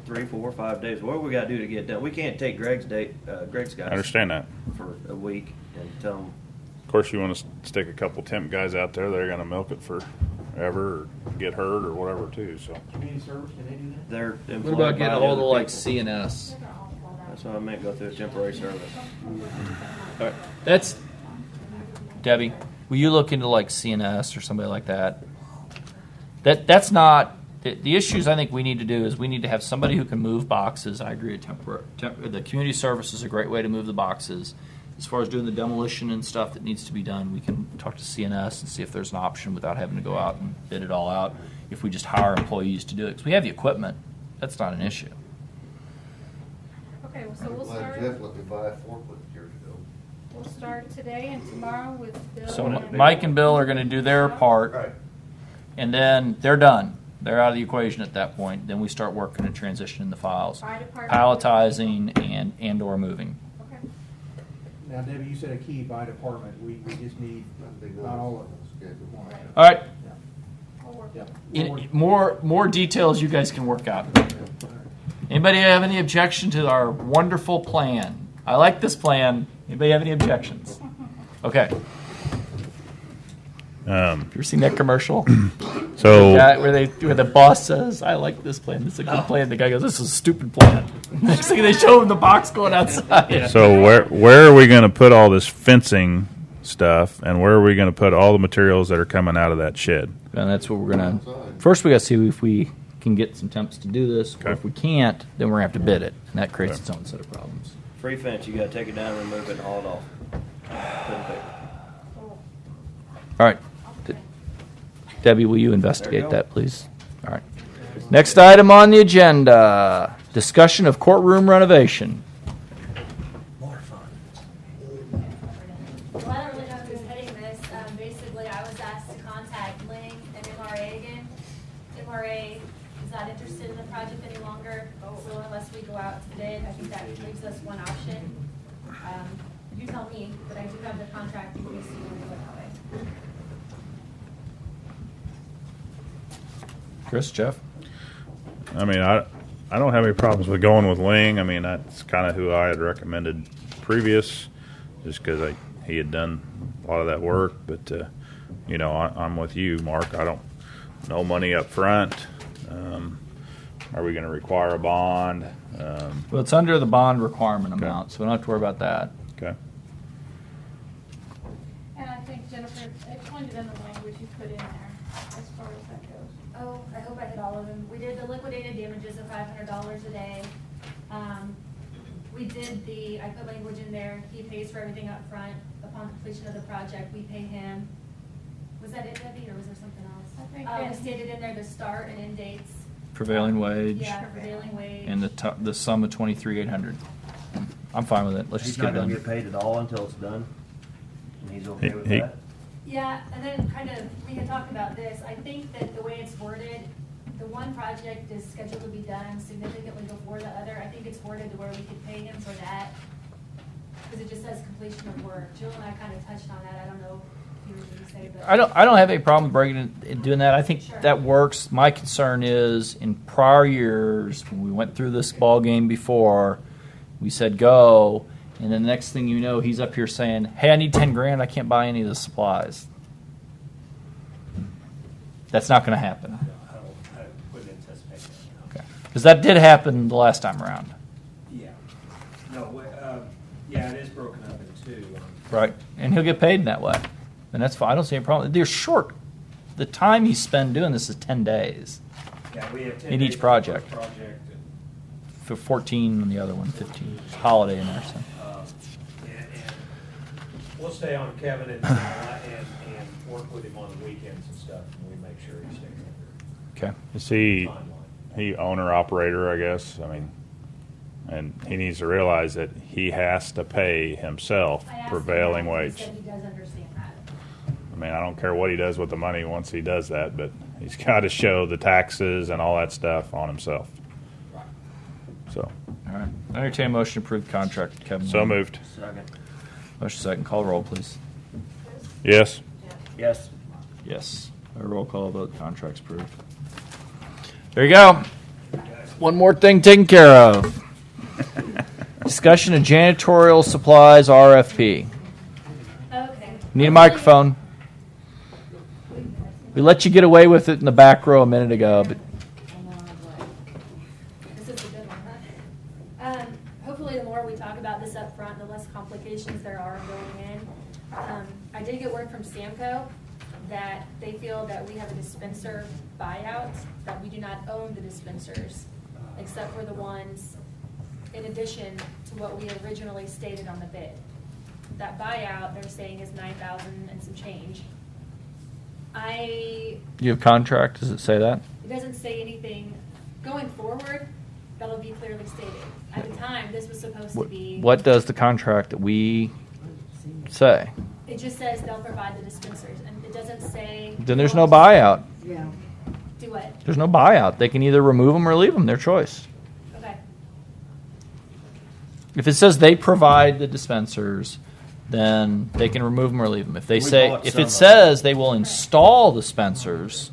3, 4, 5 days. What do we got to do to get it done? We can't take Greg's guys.
I understand that.
For a week and tell them.
Of course, you want to stick a couple temp guys out there that are going to milk it forever or get hurt or whatever too. So
Community service, can they do that?
They're
What
employed
about
by
getting a
the
hold of
other
like
people.
CNS?
That's what I meant. Go through a temporary service.
All right. That's Debbie. Will you look into like CNS or somebody like that? That's not the issues. I think we need to do is we need to have somebody who can move boxes. I agree. The community service is a great way to move the boxes. As far as doing the demolition and stuff that needs to be done, we can talk to CNS and see if there's an option without having to go out and bid it all out. If we just hire employees to do it, because we have the equipment, that's not an issue.
Okay, well, so we'll
Glad
start,
Jeff let me buy a forklift years ago.
we'll start today and tomorrow with Bill.
So
and-
Mike and Bill are going to do their part, and then they're done. They're out of the equation at that point. Then we start working and transitioning the files,
Fire department.
palletizing and/or moving.
Okay.
Now, Debbie, you said a key by department. We just need not all of them.
All right.
I'll work.
Yeah.
More details you guys can work out. Anybody have any objection to our wonderful plan? I like this plan. Anybody have any objections? Okay. You ever seen that commercial?
So
where the boss says, "I like this plan. This is a good plan." The guy goes, "This is a stupid plan." Next thing they show him the box going outside.
So where are we going to put all this fencing stuff, and where are we going to put all the materials that are coming out of that shed?
And that's what we're gonna. First, we got to see if we can get some temps to do this.
Okay.
Or if we can't, then we're gonna have to bid it, and that creates its own set of problems.
Free fence. You got to take it down, remove it, and haul it off. Put it back.
All right, Debbie, will you investigate
There you go.
that, please? All right. Next item on the agenda: discussion of courtroom renovation.
More fun.
Well, I don't really know who's heading this. Basically, I was asked to contact Ling and MRA again. MRA is not interested in the project any longer, so unless we go out to bid, I think that leaves us one option. You tell me, but I do have the contract in case you want to go that way.
Chris, Jeff.
I mean, I don't have any problems with going with Ling. I mean, that's kind of who I had recommended previous, just because he had done a lot of that work. But I'm with you, Mark. I don't. No money up front. Are we going to require a bond?
Well, it's under the bond requirement
Okay.
amount, so we don't have to worry about that.
Okay.
And I think Jennifer explained it in the language you put in there, as far as that goes.
Oh, I hope I hit all of them. We did the liquidated damages of $500 a day. I put language in there, he pays for everything up front. Upon completion of the project, we pay him. Was that it, Debbie, or was there something else?
I think
We
that-
stated in there the start and end dates.
Prevailing wage.
Yeah, prevailing wage.
And the sum of $23,800. I'm fine with it. Let's
He's
just get
not
it
going to
done.
get paid at all until it's done. And he's okay with
He-
that.
Yeah, and then we had talked about this. I think that the way it's worded, the one project is scheduled to be done significantly before the other. I think it's worded to where we could pay him for that, because it just says completion of work. Jill and I kind of touched on that. I don't know if you were going to say, but.
I don't have any problem breaking it, doing that. I think
Sure.
that works. My concern is in prior years when we went through this ball game before, we said go, and then the next thing you know, he's up here saying, "Hey, I need $10,000. I can't buy any of the supplies." That's not going to happen.
I wouldn't anticipate that.
Okay. Because that did happen the last time around,
Yeah. No, yeah, it is broken up in two.
right? And he'll get paid in that way, and that's fine. I don't see any problem. They're short. The time he spent doing this is 10 days
Yeah, we have 10
in
days
each
for
project.
the project, and,
For 14 on the other one, 15. It's holiday in there, so.
and we'll stay on Kevin and work with him on the weekends and stuff, and we make sure he stays under
Okay.
Is he
timeline.
owner operator? I guess. I mean, and he needs to realize that he has to pay himself
I asked him
prevailing
that, and
wage.
He said he does understand that.
I mean, I don't care what he does with the money once he does that, but he's got to show the taxes and all that stuff on himself. So,
All right. I entertain a motion to approve the contract with Kevin.
so
Lane.
moved.
Second.
Motion second. Call roll, please.
Yes.
Yes.
Yes. A roll call vote. Contract's approved. There you go. One more thing taken care of. Discussion of janitorial supplies RFP.
Okay.
Need a microphone. We let you get away with it in the back row a minute ago, but
This is a good one, huh? Hopefully, the more we talk about this up front, the less complications there are going in. I did get word from Samco that they feel that we have a dispenser buyout, that we do not own the dispensers, except for the ones in addition to what we originally stated on the bid. That buyout, they're saying, is $9,000 and some change.
you have contract. Does it say that?
It doesn't say anything going forward. That'll be clearly stated. At the time, this was supposed to be.
What does the contract that we say?
It just says they'll provide the dispensers, and it doesn't say.
Then there's no buyout.
Yeah. Do what?
There's no buyout. They can either remove them or leave them. Their choice.
Okay.
If it says they provide the dispensers, then they can remove them or leave them. If they
We
say,
bought
if
some
it
of
says they will install dispensers,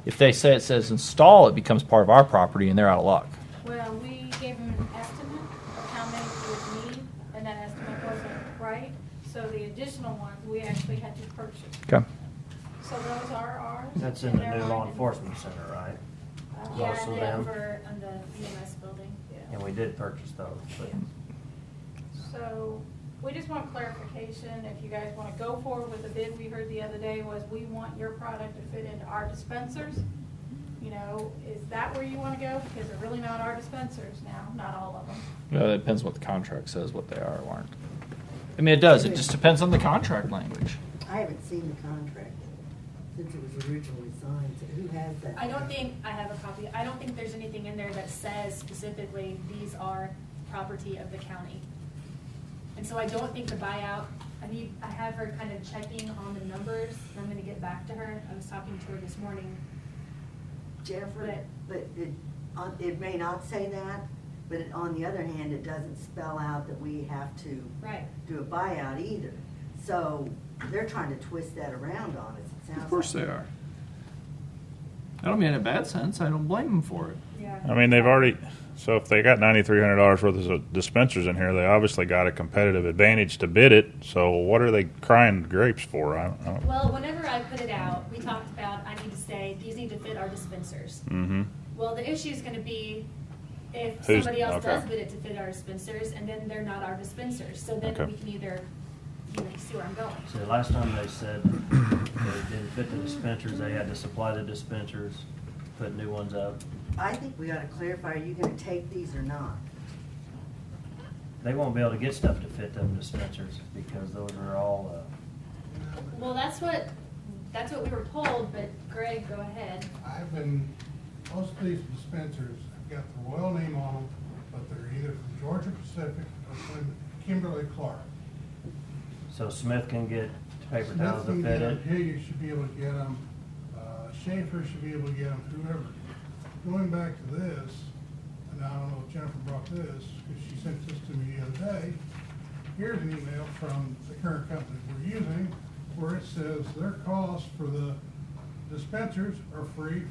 if they say it says install, it becomes part of our property and they're out of luck.
Well, we gave them an estimate of how many we would need, and that estimate wasn't right. So the additional ones, we actually had to purchase.
Okay.
So those are ours.
That's in the new law enforcement center, right?
Yeah,
Most of
and then
them.
over on the EMS building.
And we did purchase those, but
So we just want clarification. If you guys want to go forward with the bid we heard the other day was we want your product to fit into our dispensers. You know, is that where you want to go? Because they're really not our dispensers now, not all of them.
Well, it depends what the contract says, what they are or aren't. I mean, it does. It just depends on the contract language.
I haven't seen the contract since it was originally signed. So who has that?
I don't think, I have a copy, I don't think there's anything in there that says specifically these are property of the county. And so I don't think the buyout, I have her kind of checking on the numbers, and I'm gonna get back to her. I was talking to her this morning.
Jennifer, but it may not say that, but on the other hand, it doesn't spell out that we have to
Right.
do a buyout either. So they're trying to twist that around on us, it sounds
Of course
like.
they are. I don't mean in a bad sense. I don't blame them for it.
Yeah.
I mean, they've already, so if they got $9,300 worth of dispensers in here, they obviously got a competitive advantage to bid it. So what are they crying grapes for? I don't.
Well, whenever I put it out, we talked about, I need to say, these need to fit our dispensers.
Mm-hmm.
Well, the issue is gonna be if
Who's-
somebody else
okay.
does bid it to fit our dispensers, and then they're not our dispensers, so then
Okay.
we can either, you see where I'm going.
so last time they said they didn't fit the dispensers, they had to supply the dispensers, put new ones up.
I think we ought to clarify, are you gonna take these or not?
They won't be able to get stuff to fit them dispensers because those are all,
Well, that's what we were told, but Greg, go ahead.
I've been, most of these dispensers have got the Royal name on them, but they're either from Georgia Pacific or from Kimberly Clark.
so Smith can get paper towels to
Smith
fit
can
it.
get 'em, Hilliard should be able to get them, Schaefer should be able to get them, whoever. Going back to this, and I don't know if Jennifer brought this, because she sent this to me the other day. Here's an email from the current company we're using, where it says their costs for the dispensers are free.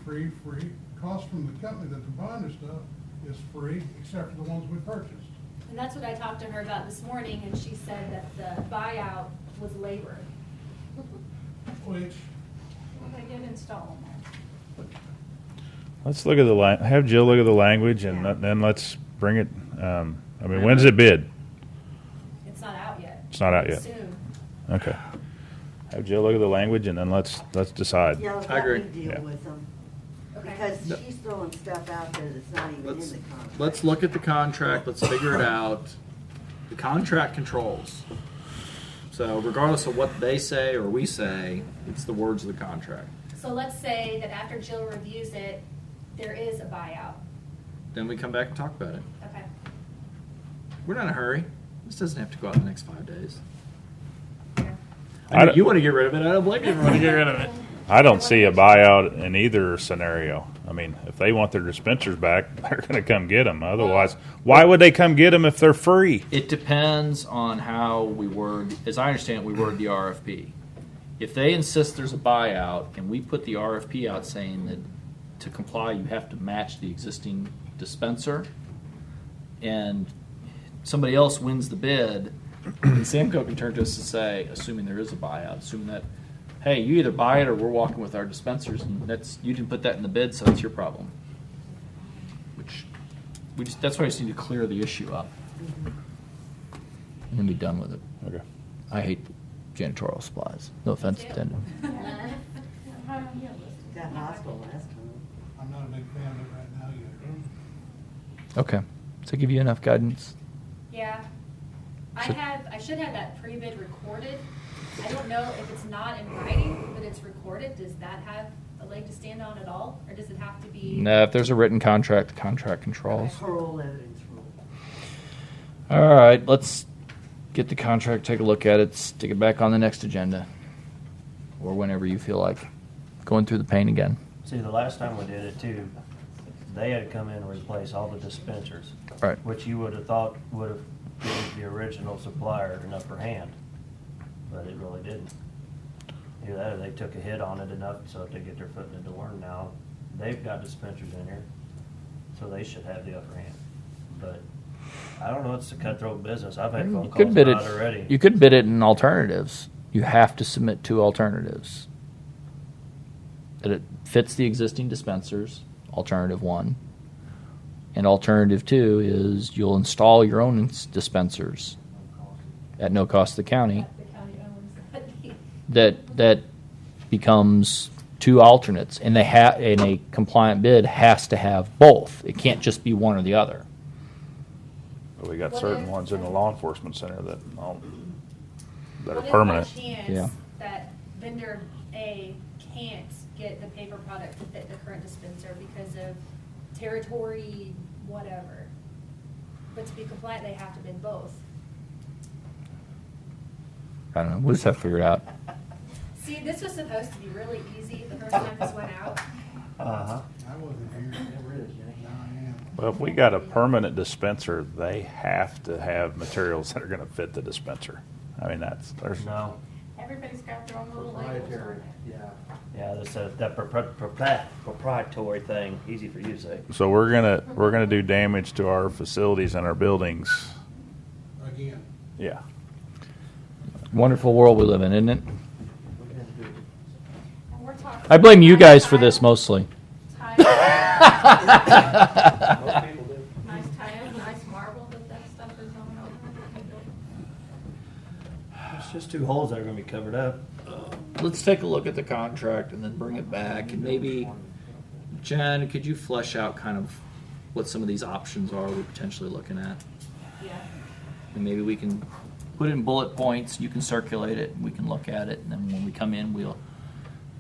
Cost from the company that's buying their stuff is free, except for the ones we purchased.
And that's what I talked to her about this morning, and she said that the buyout was labor.
Which,
Well, they did install them.
Let's look at the have Jill look at the language, and then let's bring it. I mean, when's it bid?
It's not out yet.
It's not out yet.
Soon.
Okay. Have Jill look at the language, and then let's decide.
Yeah,
I agree.
let me deal
Yeah.
with them.
Okay.
Because she's throwing stuff out there that's not even in the contract.
Let's look at the contract. Let's figure it out. The contract controls. So regardless of what they say or we say, it's the words of the contract.
So let's say that after Jill reviews it, there is a buyout.
Then we come back and talk about it.
Okay.
We're not in a hurry. This doesn't have to go out in the next 5 days.
I
I know
don't-
you want to get rid of it. I don't blame you for wanting to get rid of it.
I don't see a buyout in either scenario. I mean, if they want their dispensers back, they're going to come get them. Otherwise, why would they come get them if they're free?
It depends on how we word, as I understand it, we word the RFP. If they insist there's a buyout and we put the RFP out saying that to comply you have to match the existing dispenser and somebody else wins the bid, then Samco can turn to us and say, assuming there is a buyout, assuming that, hey, you either buy it or we're walking with our dispensers, and you didn't put that in the bid, so it's your problem. That's why we just need to clear the issue up and then be done with it.
Okay.
I hate janitorial supplies. No offense intended.
That hospital last time.
I'm not a big fan of it right now either.
Okay. Does that give you enough guidance?
Yeah. I should have that pre-bid recorded. I don't know if it's not in writing, but it's recorded. Does that have a leg to stand on at all? Or does it have to be?
No, if there's a written contract, the contract controls.
Parole evidence rule.
All right, let's get the contract, take a look at it, stick it back on the next agenda. Or whenever you feel like going through the pain again.
See, the last time we did it too, they had to come in and replace all the dispensers.
Right.
Which you would have thought would have given the original supplier an upper hand, but it really didn't. Either that or they took a hit on it enough so they get their foot in the door. Now they've got dispensers in here, so they should have the upper hand. But I don't know, it's a cutthroat business. I've had phone
You
calls
could bid
about
it.
it already.
You could bid it in alternatives. You have to submit 2 alternatives. That it fits the existing dispensers, alternative 1. And alternative 2 is you'll install your own dispensers at no cost to the county. That becomes 2 alternates, and and a compliant bid has to have both. It can't just be one or the other.
But we got certain ones in the law enforcement center that are
What if
permanent.
by chance
Yeah.
that vendor A can't get the paper product to fit the current dispenser because of territory, whatever? But to be compliant, they have to bid both.
I don't know. We'll just have to figure it out.
See, this was supposed to be really easy the first time this went out.
Uh-huh.
I wasn't here. Never is, Now I am.
Well, if we got a permanent dispenser, they have to have materials that are going to fit the dispenser. I mean, there's
No.
Everybody's got their own little labels.
Proprietary, yeah.
Yeah, that's that proprietary thing, easy for you to say.
So we're gonna do damage to our facilities and our buildings.
Again.
Yeah.
Wonderful world we live in, isn't it?
And we're talking
I blame you guys for this mostly.
Tile. Nice tile, nice marble that stuff is on over.
It's just 2 holes that are gonna be covered up.
Let's take a look at the contract and then bring it back. And maybe, Jen, could you flesh out kind of what some of these options are we're potentially looking at?
Yeah.
And maybe we can put it in bullet points. You can circulate it. And we can look at it. And then when we come in,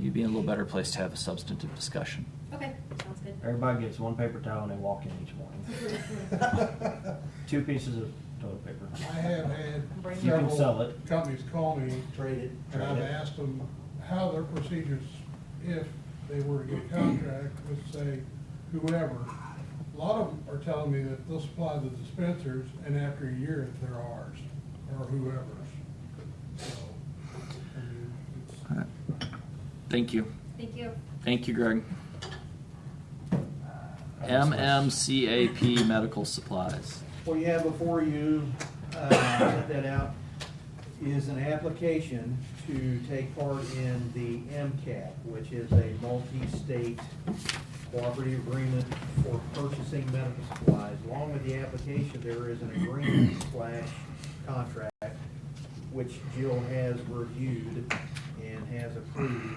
you'd be in a little better place to have a substantive discussion.
Okay, sounds good.
Everybody gets 1 paper towel and they walk in each morning. 2 pieces of toilet paper.
I have had
You can sell
several
it.
companies call me,
Trade it.
and I've asked them how their procedures, if they were to get a contract with, say, whoever. A lot of them are telling me that they'll supply the dispensers, and after a year, they're ours, or whoever's. So, I mean,
Thank you.
Thank you.
Thank you, Greg. MMCAP Medical Supplies.
What you have before you, set that out, is an application to take part in the MCAP, which is a multi-state cooperative agreement for purchasing medical supplies. Along with the application, there is an agreement / contract, which Jill has reviewed and has approved.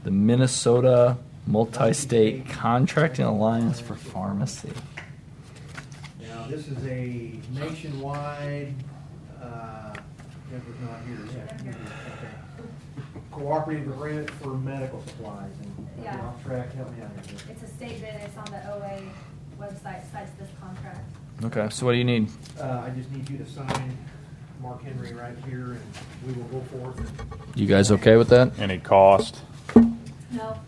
The Minnesota Multi-State Contracting Alliance for Pharmacy.
Now, this is a nationwide, Jennifer's not here yet. Okay. Cooperative agreement for medical supplies, and if
Yeah.
you're off track, help me out here.
It's a state bid, it's on the OA website, cites this contract.
Okay, so what do you need?
I just need you to sign Mark Henry right here, and we will go forth.
You guys okay with that?
Any cost?
No.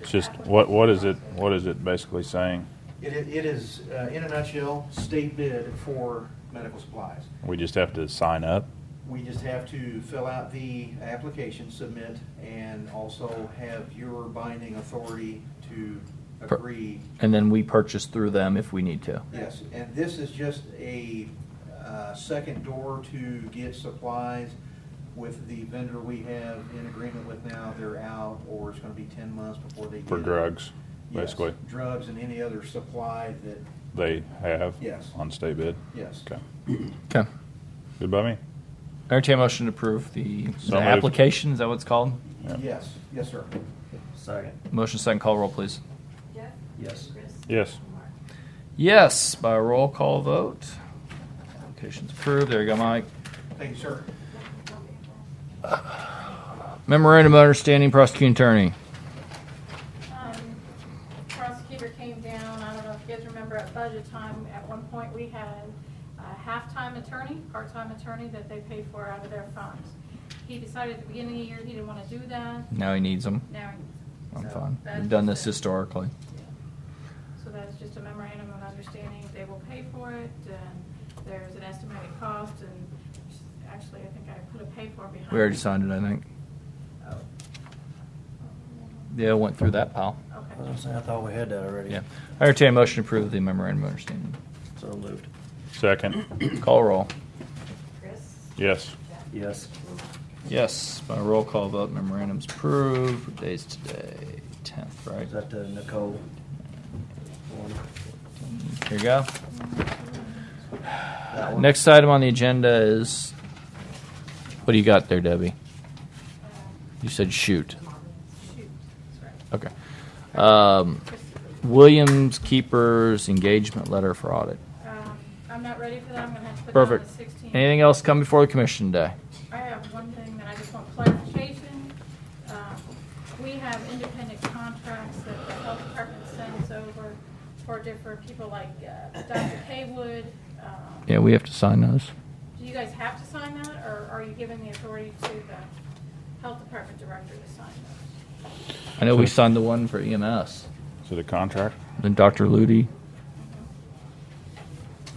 It's just, what is it basically saying?
It is, in a nutshell, state bid for medical supplies.
We just have to sign up?
We just have to fill out the application, submit, and also have your binding authority to agree.
And then we purchase through them if we need to.
Yes, and this is just a second door to get supplies with the vendor we have in agreement with now. They're out, or it's going to be 10 months before they get
For
it.
drugs,
Yes,
basically?
drugs and any other supply that,
They have?
Yes.
On state bid?
yes.
Okay.
Okay.
Good by me.
Entertain a motion to approve the
So moved.
application. Is that what it's called?
Yeah.
Yes, yes, sir.
Second.
Motion second. Call roll, please.
Jeff?
Yes.
Chris?
Yes.
Mark?
Yes, by roll call vote. Application's approved. There you go, Mike.
Thank you, sir.
Memorandum of Understanding, prosecuting attorney.
Prosecutor came down, I don't know if you guys remember at budget time, at one point we had a half-time attorney, part-time attorney that they paid for out of their funds. He decided at the beginning of the year he didn't want to do that.
Now he needs them.
Now he needs
I'm
them. So
fine.
that's
We've done
just
this
it.
historically.
So that's just a memorandum of understanding. They will pay for it, and there's an estimated cost, and actually, I think I put a pay for behind.
We already signed it, I think.
Oh.
Yeah, went through that pile.
I was gonna say, I thought we had that already.
Yeah. I entertain a motion to approve the memorandum of understanding.
So moved.
Second?
Call roll.
Chris?
Yes.
Yes.
Yes, by roll call vote, memorandum's approved. What day's today? 10th, right?
Is that the Nicole one?
Here you go.
That one?
Next item on the agenda is, what do you got there, Debbie? You said shoot.
Shoot, that's right.
Okay. Williams Keepers engagement letter for audit.
I'm not ready for that. I'm gonna have to put it on the
Perfect.
16th.
Anything else come before the commission today?
I have one thing that I just want clarification. We have independent contracts that the health department sends over for different people like Dr. Haywood.
Yeah, we have to sign those.
Do you guys have to sign that, or are you giving the authority to the health department director to sign those?
I know we signed the one for EMS.
Is it a contract?
Then Dr. Ludi.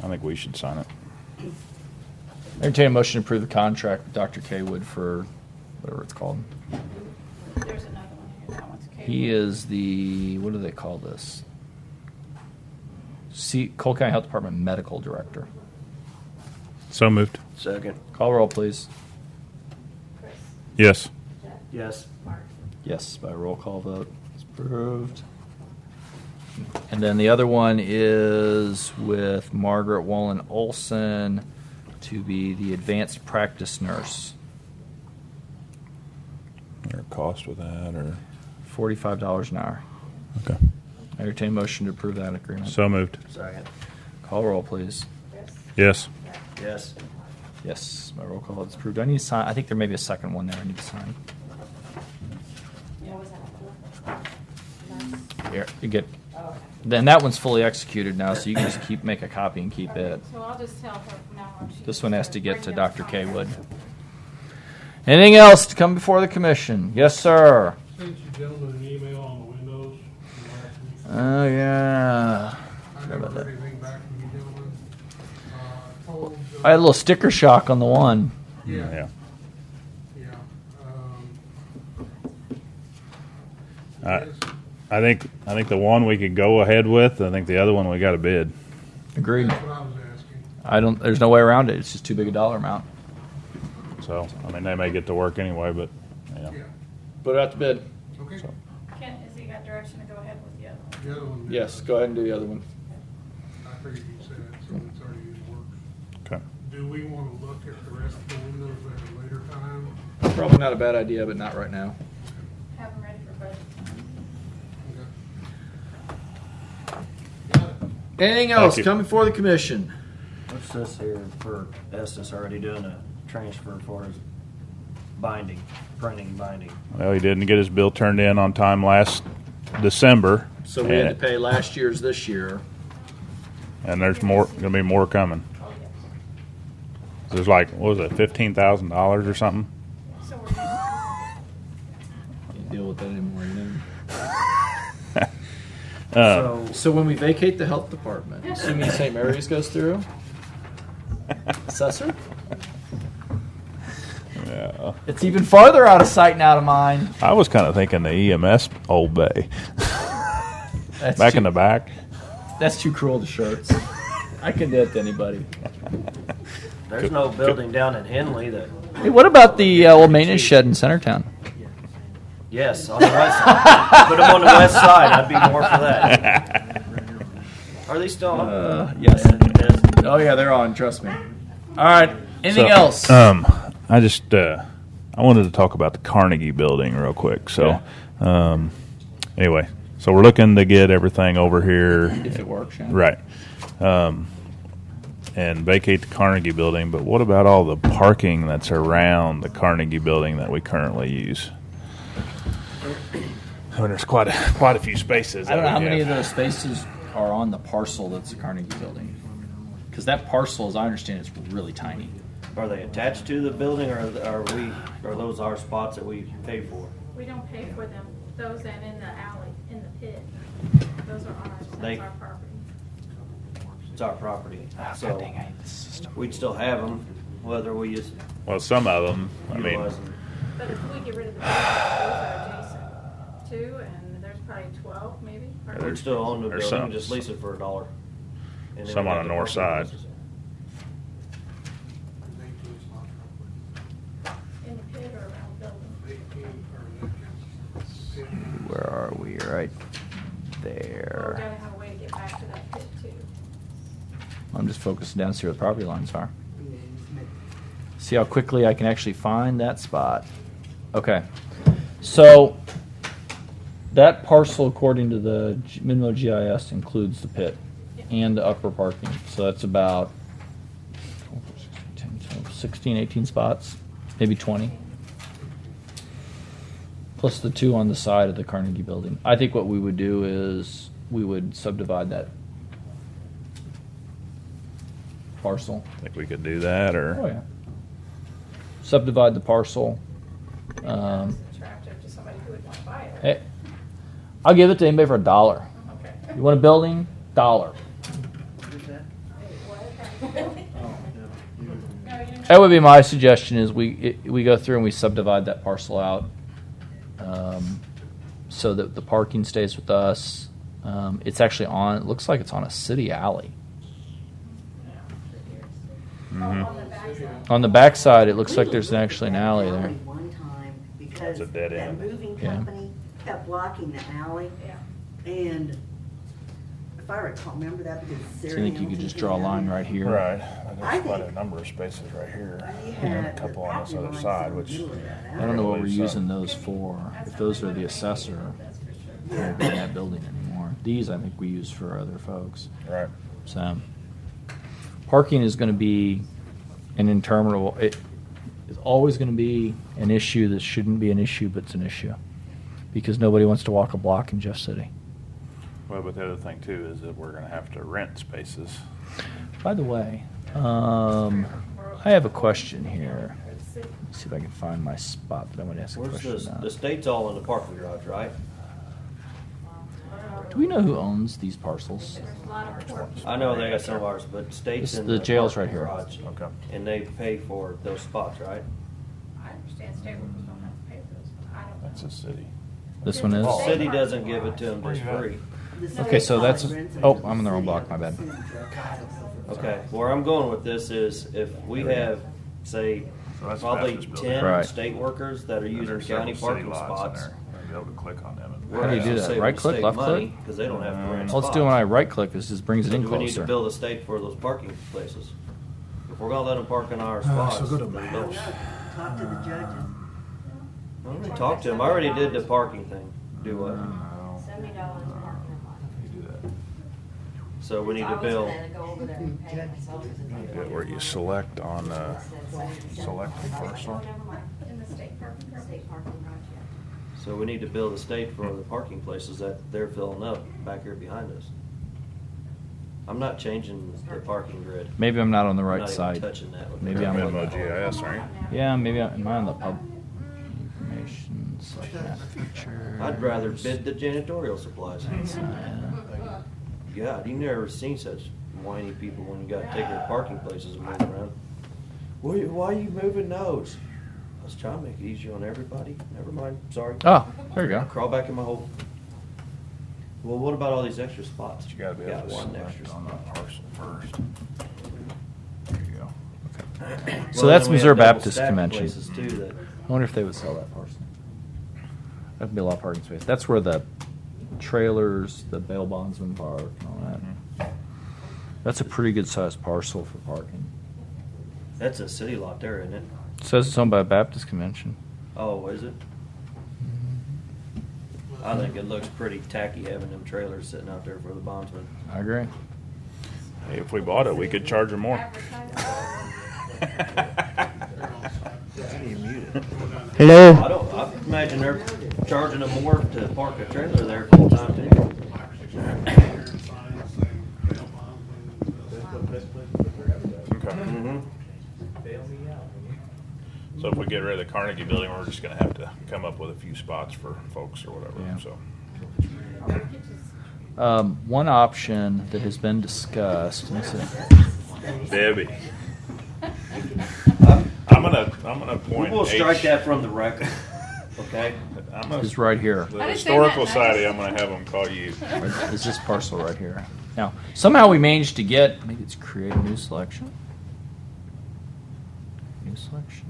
I think we should sign it.
Entertain a motion to approve the contract with Dr. Kaywood for whatever it's called.
There's another one here. That one's Kaywood.
He is the, what do they call this? Cole County Health Department Medical Director.
So moved.
Second.
Call roll, please.
Chris?
Yes.
Jeff?
Yes.
Mark?
Yes, by roll call vote. It's approved. And then the other one is with Margaret Wallen Olson to be the advanced practice nurse.
Or cost with that, or?
$45 an hour.
Okay.
I entertain a motion to approve that agreement.
So moved.
Second.
Call roll, please.
Chris?
Yes.
Jeff?
Yes.
Yes, my roll call is approved. Do I need to sign? I think there may be a second one there I need to sign.
What was that?
Here, you get.
Oh, okay.
Then that one's fully executed now, so you can just make a copy and keep it.
So I'll just tell her from now on. she
This one has to get to
bring them
Dr.
signed.
Kaywood. Anything else to come before the commission? Yes, sir.
Sent you gentlemen an email on the windows from last week.
Oh yeah.
I
Sorry
never
about
heard
that.
anything back from you gentlemen. Told,
I had a little sticker shock on the one.
Yeah.
Yeah.
Yeah.
I think the one we could go ahead with. I think the other one we got a bid.
Agreed.
That's what I was asking.
There's no way around it. It's just too big a dollar amount.
So I mean, they may get to work anyway, but yeah.
Yeah.
Put it out to bid.
Okay.
Ken, has he got direction to go ahead with the other one?
The other one.
Yes, go ahead and do the other one.
I figured you said it, so it's already in the works.
Okay.
Do we want to look at the rest of the windows at a later time?
Probably not a bad idea, but not right now.
Have them ready for budget time.
Okay.
Anything
Thank
else
you.
come before the commission?
What's this here for Estes already doing a transfer for his binding, printing binding?
Well, he didn't get his bill turned in on time last December.
So we had to pay last year's this year.
And there's more, gonna be more coming. There's like, what was it, $15,000 or something?
So we're
Deal So when we vacate the health department, assuming St. Mary's goes through, assessor?
Yeah.
It's even farther out of sight and out of mind.
I was kind of thinking the EMS Old Bay.
That's
Back
too-
in the back.
That's too cruel to shirts. I can do it to anybody.
There's no building down in Henley that,
Hey, what about the old maintenance shed in Centertown?
yes, on the west side. Put them on the west side, I'd be more for that. Are they still on?
Yes.
Yes.
Oh yeah, they're on. Trust me. All right. Anything else?
I just I wanted to talk about the Carnegie Building real quick. So, anyway, so we're looking to get everything over here
If it works, yeah.
right, and vacate the Carnegie Building. But what about all the parking that's around the Carnegie Building that we currently use? I mean, there's quite a few spaces.
I don't know
that
how
we
many of
have.
those spaces are on the parcel that's the Carnegie Building. Because that parcel, as I understand, is really tiny.
Are they attached to the building, or are those our spots that we pay for?
We don't pay for them, those and in the alley, in the pit. Those are ours,
They-
that's our property.
It's our property,
God
so
dang, I hate this system.
we'd still have them, whether we just
Well, some of them. I mean,
utilize them.
But if we get rid of the building, those are adjacent too, and there's probably 12 maybe. or-
We'd still own the
There's
building,
some-
just lease it for $1. And then
some
we
on
got
the
the
north
parking
side.
places.
In the pit or around the building.
Where are we? Right
Or we
there.
gotta have a way to get back to that pit too.
I'm just focusing down to see where the property lines are. See how quickly I can actually find that spot. Okay. So that parcel, according to the Minmo GIS, includes the pit and the upper parking. So that's about 16, 18 spots, maybe 20. Plus the 2 on the side of the Carnegie Building. I think what we would do is we would subdivide that parcel.
think we could do that, or
Oh yeah. Subdivide the parcel.
It's attractive to somebody who would want to buy it.
Hey, I'll give it to anybody for $1.
Okay.
You want a building? $1. That would be my suggestion. Is we go through and we subdivide that parcel out, so that the parking stays with us. It's actually on. It looks like it's on a city alley. On the backside, it looks like there's actually an alley there.
One time, because
It's a dead
that
end.
moving
Yeah.
company kept blocking the alley. And if I recall, remember that because
So
Sarah.
I think you could just draw a line right here.
right?
I
There's quite
think
a number of spaces right here,
we
and
had
a couple
the
on this
property
other
lines
side,
in the
which
middle of that
I don't know what we're
Really, so-
using those for. If those are the assessor, they won't be in that building anymore. These I think we use for other folks.
right.
So parking is going to be an interminable. It is always going to be an issue that shouldn't be an issue, but it's an issue because nobody wants to walk a block in Jeff City.
Well, but the other thing too is that we're going to have to rent spaces.
By the way, I have a question here. Let's see if I can find my spot that I want to ask a
Where's
question
the
about.
state's all in the parking garage, right?
Do we know who owns these parcels?
There's a lot of porch.
I know they got some of ours, but state's
This-
in
the
the
jail's
parking
right here.
garage.
Okay.
And they pay for those spots, right?
I understand state workers don't have to pay for those, but I don't know.
That's a city.
This one is.
The city doesn't give it to them just free.
Okay, so that's. Oh, I'm in the wrong block. My bad.
Okay, where I'm going with this is if we have, say,
So that's
probably
Baptist building.
10
Right.
state workers that are
And
using
there's
county
several city
parking
lots in
spots.
there. We're gonna be able to click on them.
we're
How do you do
actually
that?
saving
Right
the
click,
state
left
money,
click?
Because they don't have to rent
Let's
spots.
do it when I right click. This just brings it
So
in
do we need to
closer.
build a stake for those parking places? If we're gonna let them park in our spots,
so go to
then don't.
Talk to the judges.
I already talked to him. I already did the parking thing. Do what?
$70 parking lot.
You do that.
So we need
I
to
was
bill.
gonna go over there and pay myself.
Yeah, where you select on select the parcel.
In the state parking garage.
State parking garage, yeah.
So we need to bill the state for the parking places that they're filling up back here behind us. I'm not changing the parking grid.
Maybe I'm not on the
I'm
right
not even
side.
touching that with
Maybe
the-
I'm on
Minmo GIS, aren't you?
Yeah, maybe am I on the pub information slash map feature?
I'd rather bid the janitorial supplies. God, you never seen such whiny people when you gotta take their parking places and move around. Why are you moving those? I was trying to make it easier on everybody. Never mind, sorry.
Oh, there you go.
Crawl back in my hole. Well, what about all these extra spots?
You gotta be able
Got
to
one
select
extra
on
spot.
that parcel first. There you go.
So
Well,
that's
then we
Missouri
have double
Baptist
stacked
Convention.
places too that
I wonder if they would sell that parcel. That'd be a lot of parking space. That's where the trailers, the bail bondsman park, and all that. That's a pretty good sized parcel for parking.
that's a city lot there, isn't it?
It says it's owned by a Baptist Convention.
Oh, is it? I think it looks pretty tacky having them trailers sitting out there for the bondsman.
I agree.
Hey, if we bought it, we could charge her more.
Hello.
I imagine they're charging them more to park a trailer there full time too.
Okay.
Mm-hmm.
So if we get rid of the Carnegie building, we're just gonna have to come up with a few spots for folks or whatever,
Yeah.
so.
One option that has been discussed. Let me see.
Debbie. I'm gonna point.
We will strike that from the record, okay?
I'm gonna,
It's right here.
the Historical Society, I'm gonna have them call you.
It's this parcel right here. Now, somehow we managed to get, maybe it's create a new selection. New selection.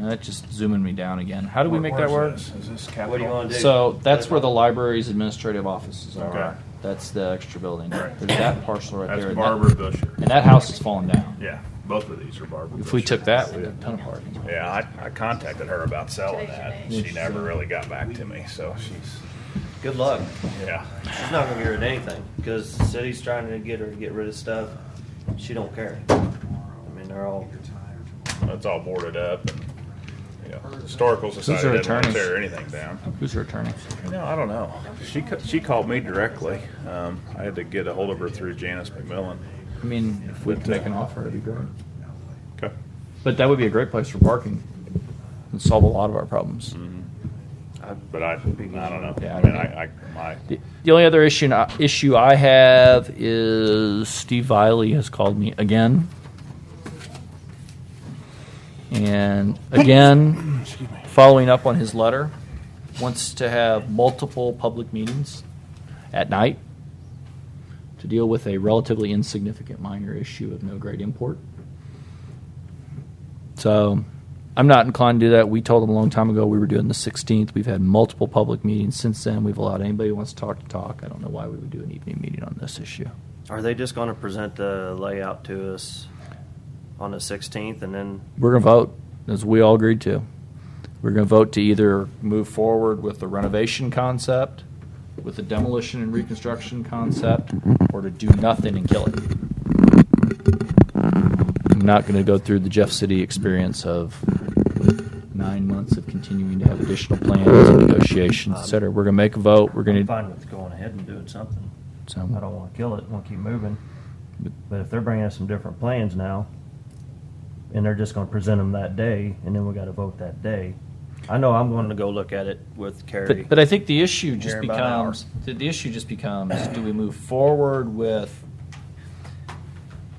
That's just zooming me down again. How do we make that work?
Is this
What do you
capital?
want to do?
So that's where the library's administrative offices are.
Okay.
That's the extra building.
Right.
There's that parcel right
That's
there. and
Barbara
that-
Busher.
And that house is falling down.
Yeah, both of these are Barbara
If we
Busher.
took that, we'd have a ton of parking.
Yeah, I contacted her about selling that. She never really got back to me, so she's,
Good luck.
yeah.
She's not gonna get rid of anything, because the city's trying to get her to get rid of stuff. She don't care. I mean, they're all,
It's all boarded up and, you know, Historical
Who's
Society
her
doesn't want to
attorney?
tear anything down.
Who's her attorney?
No, I don't know. She called me directly. I had to get a hold of her through Janice McMillan.
I mean, if we could make an offer, it'd be great.
Okay.
But that would be a great place for parking and solve a lot of our problems.
But I don't know.
Yeah,
I
I
mean,
don't
my,
The only other issue I have is Steve Viley has called me again. And again, following up on his letter, wants to have multiple public meetings at night to deal with a relatively insignificant minor issue of no great import. So I'm not inclined to do that. We told him a long time ago we were doing the 16th. We've had multiple public meetings since then. We've allowed anybody who wants to talk. I don't know why we would do an evening meeting on this issue.
are they just gonna present the layout to us on the 16th and then?
We're going to vote, as we all agreed to. We're going to vote to either move forward with the renovation concept, with the demolition and reconstruction concept, or to do nothing and kill it. I'm not going to go through the Jeff City experience of 9 months of continuing to have additional plans and negotiations, et cetera. We're going to make a vote. We're
I'm
going
fine with going ahead and doing something.
So-
I don't wanna kill it, wanna keep moving. But if they're bringing us some different plans now, and they're just gonna present them that day, and then we gotta vote that day, I know I'm going to go look at it with Carrie.
But I think the issue just
Here in about an hour.
becomes the issue just becomes do we move forward with?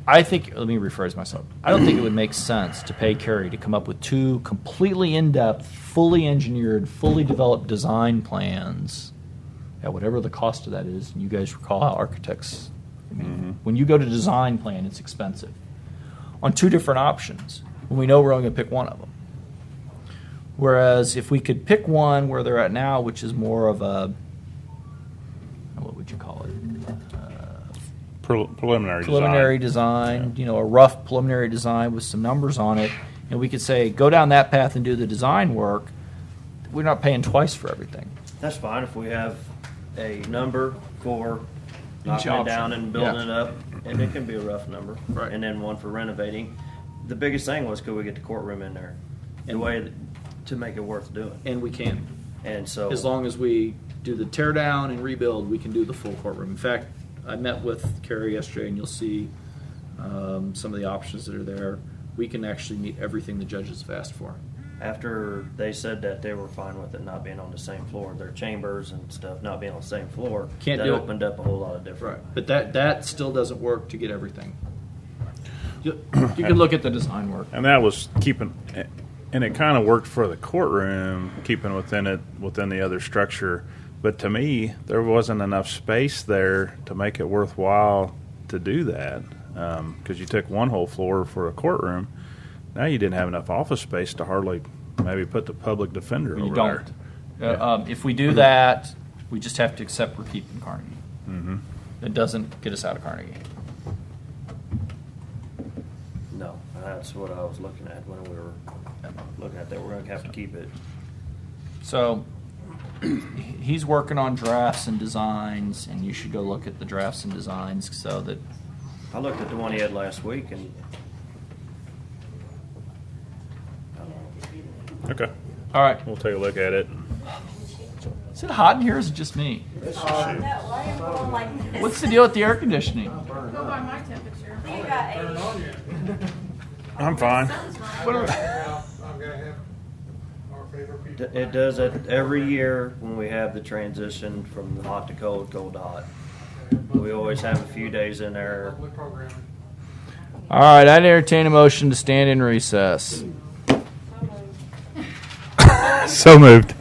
I think let me rephrase myself. I don't think it would make sense to pay Carrie to come up with two completely in-depth, fully engineered, fully developed design plans at whatever the cost of that is. And you guys recall how architects, I mean, when you go to design plan, it's expensive. On two different options, when we know we're only going to pick one of them. Whereas if we could pick one where they're at now, which is more of a, what would you call it?
preliminary
design, you know, a rough preliminary design with some numbers on it, and we could say, go down that path and do the design work, we're not paying twice for everything.
That's fine if we have a number for
Each
knocking it
option.
down and building
Yeah.
it up, and it can be a rough number.
Right.
And then one for renovating. The biggest thing was, could we get the courtroom in there? The way to make it worth doing.
And we can.
And so.
As long as we do the tear down and rebuild, we can do the full courtroom. In fact, I met with Carrie yesterday, and you'll see some of the options that are there. We can actually meet everything the judges have asked for.
After they said that they were fine with it not being on the same floor, their chambers and stuff not being on the same floor,
Can't
that
do it.
opened up a whole lot of different.
But that still doesn't work to get everything. You can look at the design work.
And that was keeping, and it kind of worked for the courtroom, keeping within the other structure. But to me, there wasn't enough space there to make it worthwhile to do that. Because you took one whole floor for a courtroom. Now you didn't have enough office space to hardly maybe put the public defender
You
over
don't.
there.
If we do that, we just have to accept we're keeping Carnegie.
Mm-hmm.
It doesn't get us out of Carnegie.
No, that's what I was looking at when we were looking at that. We're going to have to keep it.
So he's working on drafts and designs, and you should go look at the drafts and designs so that.
I looked at the one he had last week, and
Okay.
All right.
We'll take a look at it.
Is it hot in here or is it just me? What's the deal with the air conditioning?
Go by my temperature.
You got 80.
I'm fine.
I'm gonna have our favorite people.
it does it every year when we have the transition from hot to cold, cold to hot. We always have a few days in there.
Public programming.
All right, I'd entertain a motion to stand in recess.
So moved.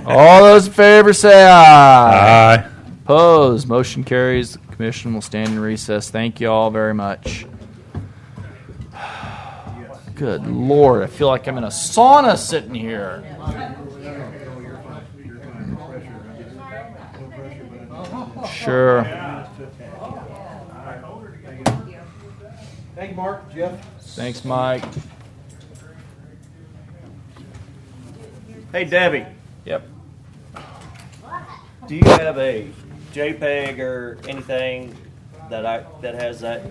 All those in favor say aye.
Aye.
Opposed, motion carries. The commission will stand in recess. Thank you all very much. Good Lord, I feel like I'm in a sauna sitting here. Sure.
Thank you, Mark, Jeff.
Thanks, Mike.
Hey, Debbie.
Yep.
Do you have a JPEG or anything that has that